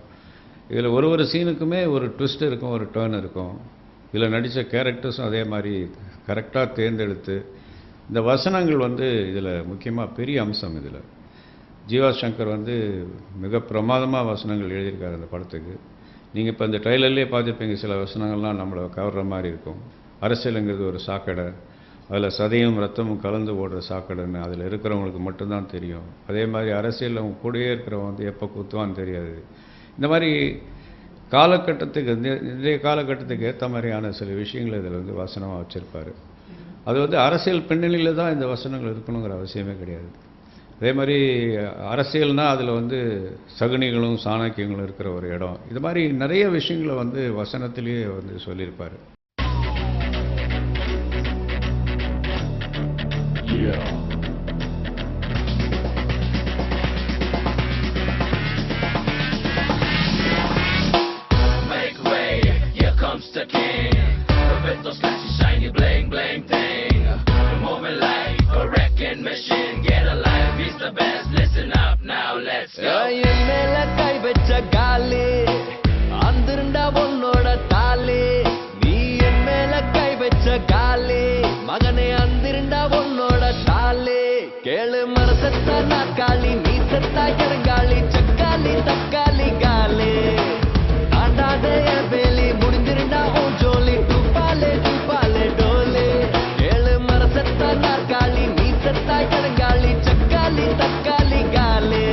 இதில் ஒரு சீனுக்குமே ஒரு ட்விஸ்ட் இருக்கும், ஒரு டேர்ன் இருக்கும். இதில் நடித்த கேரக்டர்ஸும் அதே மாதிரி கரெக்டாக தேர்ந்தெடுத்து, இந்த வசனங்கள் வந்து இதில் முக்கியமாக பெரிய அம்சம். இதில் ஜீவா சங்கர் வந்து மிக பிரமாதமாக வசனங்கள் எழுதியிருக்காரு அந்த படத்துக்கு. நீங்கள் இப்போ இந்த ட்ரைலர்லேயே பார்த்துருப்பீங்க, சில வசனங்கள்லாம் நம்மளை கவர்ற மாதிரி இருக்கும். அரசியலுங்கிறது ஒரு சாக்கடை, அதில் சதையும் ரத்தமும் கலந்து ஓடுற சாக்கடைன்னு அதில் இருக்கிறவங்களுக்கு மட்டும்தான் தெரியும். அதே மாதிரி அரசியலில் அவங்க கூடயே இருக்கிறவங்க வந்து எப்போ குத்துவான்னு தெரியாது. இந்த மாதிரி காலகட்டத்துக்கு இன்றைய காலகட்டத்துக்கு ஏற்ற மாதிரியான சில விஷயங்களை இதில் வந்து வசனமாக வச்சுருப்பார். அது வந்து அரசியல் பின்னணியில் தான் இந்த வசனங்கள் இருக்கணுங்கிற அவசியமே கிடையாது. அதே மாதிரி அரசியல்னால் அதில் வந்து சகுனிகளும் சாணக்கியங்களும் இருக்கிற ஒரு இடம். இது மாதிரி நிறைய விஷயங்களை வந்து வசனத்திலேயே வந்து சொல்லியிருப்பார். The king, with those flashy shiny bling bling thing, moving like a wrecking machine. Get alive, he's the best. Listen up now, let's go. என் மேல கை வச்ச காலே அந்திருண்டா உன்னோட தாலே. நீ என் மேல கை வச்ச காலே மகனே அந்திருண்டா உன்னோட தாலே. கேளு மரசத்தா நாக்காளி நீ சத்தா இறங்காளி சக்காளி தக்காளி காலே. ஆண்டாதே வேலி முடிஞ்சிருந்தா உன் ஜோலி டூப்பாலே டூப்பாலே டோலே. ஏழு மரசத்தா நாற்காலி நீ சத்தா இறங்காளி சக்காளி தக்காளி காலே.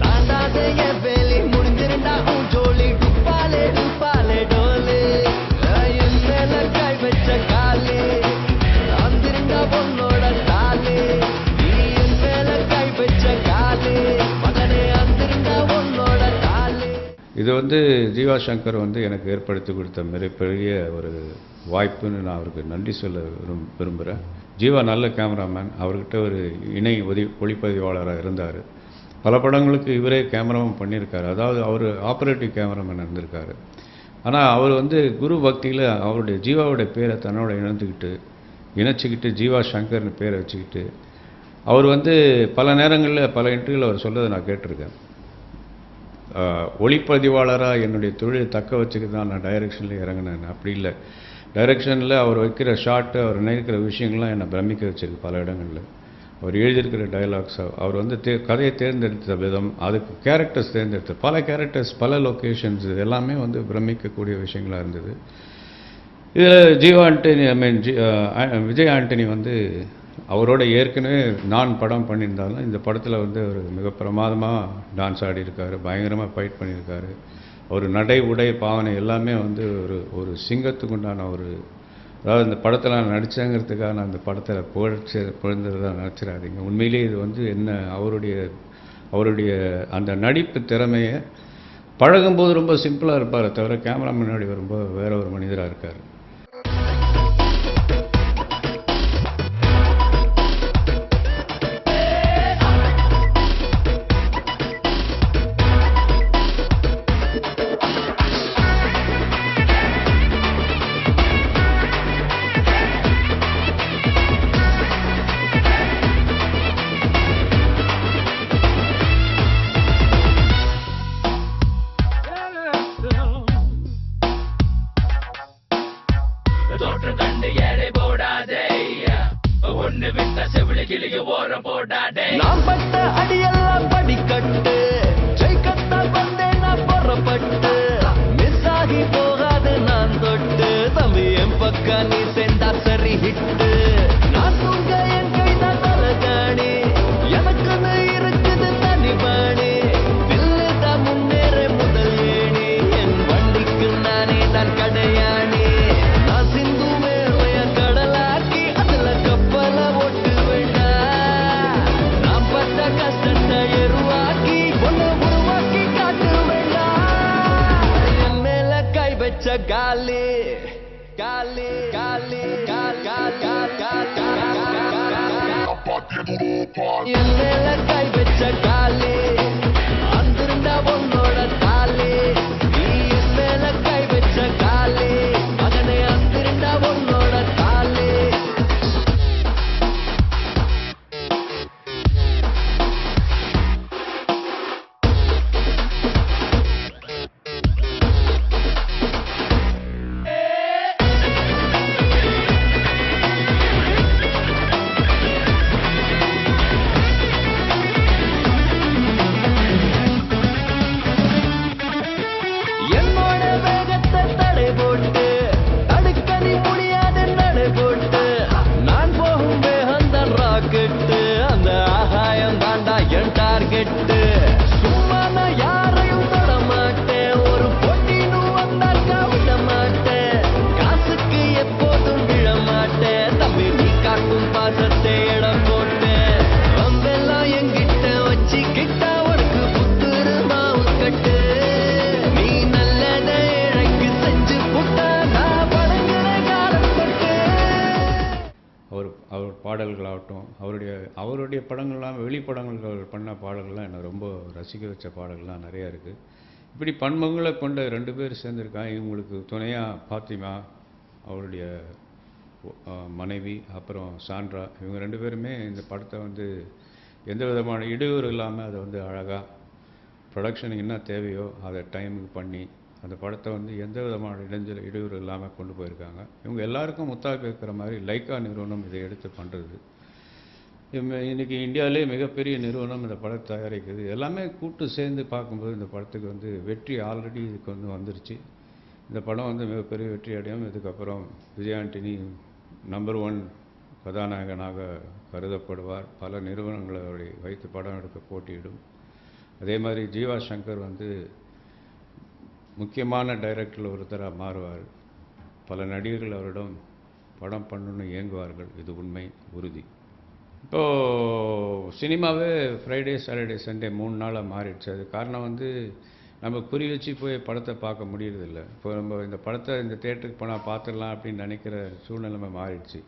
தாண்டாதே வேலி முடிஞ்சிருந்தா உன் ஜோலி டூப்பாலே டூப்பாலே டோலே. என் மேல கை வச்ச காலே அந்திருந்தா உன்னோட தாலே. நீ என் மேல கை வச்ச காலே மகனே அந்திருந்தா உன்னோட தாலே. இது வந்து ஜீவா சங்கர் வந்து எனக்கு ஏற்படுத்தி கொடுத்த மிகப்பெரிய ஒரு வாய்ப்புன்னு நான் அவருக்கு நன்றி சொல்ல விரும்புகிறேன். ஜீவா நல்ல கேமராமேன். அவர்கிட்ட ஒரு இணை ஒளிப்பதிவாளராக இருந்தார். பல படங்களுக்கு இவரே கேமராவும் பண்ணியிருக்காரு. அதாவது அவர் ஆப்ரேட்டிவ் கேமராமேன் இருந்திருக்காரு. ஆனால் அவர் வந்து குரு பக்தியில் அவருடைய ஜீவாவுடைய பேரை தன்னோட இணைச்சிக்கிட்டு ஜீவா சங்கர்னு பேரை வச்சுக்கிட்டு அவர் வந்து பல நேரங்களில் பல இன்டர்வியூவில் அவர் சொல்கிறத நான் கேட்டிருக்கேன். ஒளிப்பதிவாளராக என்னுடைய தொழிலை தக்க வச்சுக்க தான் நான் டைரெக்ஷனில் இறங்கினேன். அப்படி இல்லை, டைரெக்ஷனில் அவர் வைக்கிற ஷாட்டு, அவர் நினைக்கிற விஷயங்கள்லாம் என்னை பிரமிக்க வச்சிருக்கு பல இடங்களில். அவர் எழுதியிருக்கிற டைலாக்ஸ், அவர் வந்து கதையை தேர்ந்தெடுத்த விதம், அதுக்கு கேரக்டர்ஸ் தேர்ந்தெடுத்த பல கேரக்டர்ஸ், பல லொக்கேஷன்ஸ், எல்லாமே வந்து பிரமிக்கக்கூடிய விஷயங்களாக இருந்தது. இதில் ஜீவா ஆண்டனி விஜய் ஆண்டனி வந்து அவரோட ஏற்கனவே நான் படம் பண்ணியிருந்தாலும் இந்த படத்தில் வந்து அவர் மிக பிரமாதமாக டான்ஸ் ஆடியிருக்காரு, பயங்கரமாக ஃபைட் பண்ணியிருக்காரு. ஒரு நடை உடை பாவனை எல்லாமே வந்து ஒரு சிங்கத்துக்கு உண்டான அதாவது இந்த படத்தில் நான் நடித்தேங்கிறதுக்காக நான் அந்த படத்தில் புகழ்ந்ததாக நினச்சிடாதீங்க. உண்மையிலேயே இது வந்து என்ன அவருடைய அந்த நடிப்பு திறமையை பழகும்போது ரொம்ப சிம்பிளாக இருப்பார், தவிர கேமரா முன்னாடி வரும்போது வேற ஒரு மனிதராக இருக்கார். தோற்றம் கண்டு ஏழை போடாதே, ஒண்ணு விட்ட செவிலி கிளிய ஓரம் போடாதே. நான் பட்ட அடியெல்லாம் படிக்கட்டு, ஜெயிக்கத்தான் வந்தேன் நான் புறப்பட்டு. மிஸ் ஆகி போகாது நான் தொட்டு, தம்பி என் பக்கம் நீ சென்றா சரி ஹிட்டு. நான் தூங்க என் கைதான் தலகாணி, எனக்குன்னு இருக்குது தனி பாணி. வில்லுதான் முன்னேற முதல் ஏணி, என் வண்டிக்கு நானே தான் கடையாணி. நான் சிந்து மேலைய கடலாக்கி அதுல கப்பல ஓட்டு வேண்டாம். நான் பட்ட கஷ்டத்தை எருவாக்கி ஒன்ன உருவாக்கி காட்டு வேண்டாம். என் மேல கை வச்ச காலி காலி காலி கால் கால் கால் கால் என் மேல கை வச்ச காலி அந்திருந்தா உன்னோட தாலி. நீ என் மேல கை வச்ச காலி, மகனே அந்திருந்தா உன்னோட தாலி. என்னோட வேகத்தை தடை போட்டு, தடுக்க நீ முடியாத நடை போட்டு. நான் போகும் வேகந்தான் ராக்கெட்டு, அந்த ஆகாயம் தாண்டா என் டார்கெட்டு. சும்மா நான் யாரையும் தொட மாட்டேன், ஒரு போட்டின்னு வந்தாக்கா விட மாட்டேன். காசுக்கு எப்போதும் விழ மாட்டேன், தம்பி நீ காட்டும் பாசத்தை இடம் போட்டேன். வந்தெல்லாம் என்கிட்ட வச்சுக்கிட்ட உனக்கு புத்துரு மாவு கட்டு. நீ நல்லதை இழைக்கு செஞ்சு புட்டா, நான் பழங்குற காலம் தொட்டு. அவர் பாடல்களாகட்டும், அவருடைய படங்கள்லாம் வெளிப்படங்கள் அவர் பண்ண பாடல்கள்லாம் என்னை ரொம்ப ரசிக்க வச்ச பாடல்கள்லாம் நிறையா இருக்குது. இப்படி பன்முகங்களை கொண்ட 2 பேர் சேர்ந்துருக்காங்க. இவங்களுக்கு துணையாக பாத்திமா, அவருடைய மனைவி, அப்புறம் சாண்ட்ரா, இவங்க 2 பேருமே இந்த படத்தை வந்து எந்த விதமான இடையூறு இல்லாமல் அதை வந்து அழகாக ப்ரொடக்ஷனுக்கு என்ன தேவையோ அதை டைமுக்கு பண்ணி அந்த படத்தை வந்து எந்த விதமான இடையூறு இல்லாமல் கொண்டு போயிருக்காங்க. இவங்க எல்லாருக்கும் முத்தாய்ப்பு இருக்கிற மாதிரி லைக்கா நிறுவனம் இதை எடுத்து பண்ணுறது. இன்றைக்கி இந்தியாவிலே மிகப்பெரிய நிறுவனம் இந்த படத்தை தயாரிக்குது. எல்லாமே கூட்டு சேர்ந்து பார்க்கும்போது இந்த படத்துக்கு வந்து வெற்றி ஆல்ரெடி இதுக்கு வந்து வந்துருச்சு. இந்த படம் வந்து மிகப்பெரிய வெற்றி அடையும். இதுக்கப்புறம் விஜய் ஆண்டனி நம்பர் 1 கதாநாயகனாக கருதப்படுவார். பல நிறுவனங்களை வைத்து படம் எடுக்க போட்டியிடும். அதே மாதிரி ஜீவா சங்கர் வந்து முக்கியமான டைரக்டரில் ஒருத்தராக மாறுவார். பல நடிகர்கள் அவரிடம் படம் பண்ணணும்னு இயங்குவார்கள். இது உண்மை, உறுதி. இப்போது சினிமாவே ஃப்ரைடே, சாட்டர்டே, சண்டே 3 நாளாக மாறிடுச்சு. அது காரணம் வந்து நம்ம குறி வச்சு போய் படத்தை பார்க்க முடியறதில்ல. இப்போ நம்ம இந்த படத்தை இந்த தேட்டருக்கு போனால் பார்த்துடலாம் அப்படின்னு நினைக்கிற சூழ்நிலைமை மாறிடுச்சு.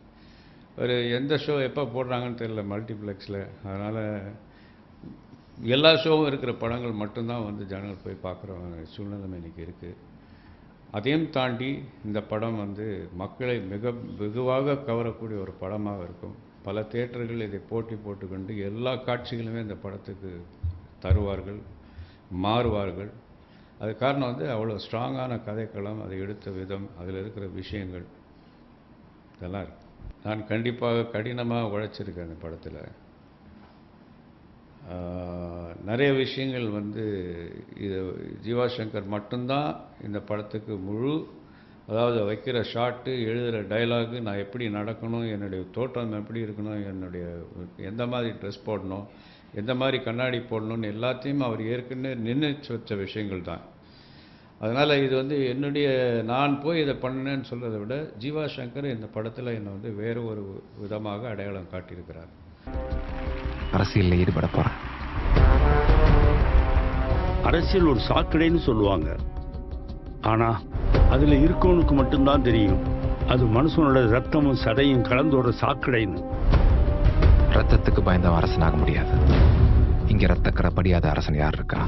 ஒரு எந்த ஷோ எப்போ போடுறாங்கன்னு தெரியல மல்டிப்ளெக்ஸில். அதனால் எல்லா ஷோவும் இருக்கிற படங்கள் மட்டும்தான் வந்து ஜனங்கள் போய் பார்க்குற சூழ்நிலைமை இன்றைக்கி இருக்குது. அதையும் தாண்டி இந்த படம் வந்து மக்களை வெகுவாக கவரக்கூடிய ஒரு படமாக இருக்கும். பல தியேட்டர்கள் இதை போட்டி போட்டுக்கொண்டு எல்லா காட்சிகளுமே இந்த படத்துக்கு தருவார்கள், மாறுவார்கள். அது காரணம் வந்து அவ்வளோ ஸ்ட்ராங்கான கதைக்களம், அதை எடுத்த விதம், அதில் இருக்கிற விஷயங்கள் இதெல்லாம் இருக்கு. நான் கண்டிப்பாக கடினமாக உழைச்சிருக்கேன் இந்த படத்தில். நிறைய விஷயங்கள் வந்து இது ஜீவா சங்கர் மட்டும்தான் இந்த படத்துக்கு அதாவது வைக்கிற ஷாட்டு, எழுதுகிற டைலாகு, நான் எப்படி நடக்கணும், என்னுடைய தோற்றம் எப்படி இருக்கணும், என்னுடைய எந்த மாதிரி ட்ரெஸ் போடணும், எந்த மாதிரி கண்ணாடி போடணும்னு எல்லாத்தையும் அவர் ஏற்கனவே நிர்ணயிச்சு வச்ச விஷயங்கள் தான். அதனால் இது வந்து என்னுடைய நான் போய் இதை பண்ணேன்னு சொல்கிறத விட ஜீவா சங்கர் இந்த படத்தில் என்னை வந்து வேறு ஒரு விதமாக அடையாளம் காட்டியிருக்கிறார். அரசியலில் ஈடுபட போகிறேன். அரசியல் ஒரு சாக்கடைன்னு சொல்லுவாங்க, ஆனா அதுல இருக்கவனுக்கு மட்டும்தான் தெரியும் அது மனுஷனோட ரத்தமும் சதையும் கலந்து ஒரு சாக்கடைன்னு. ரத்தத்துக்கு பயந்த அரசனாக முடியாது. இங்க ரத்தக்கரை படியாத அரசன் யார் இருக்கா?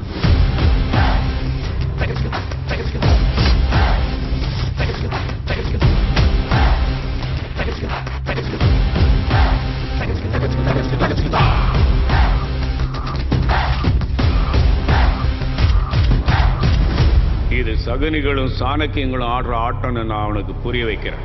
இது சகுனிகளும் சாணக்கியங்களும் ஆடுற ஆட்டம்னு நான் அவனுக்கு புரிய வைக்கிறேன்.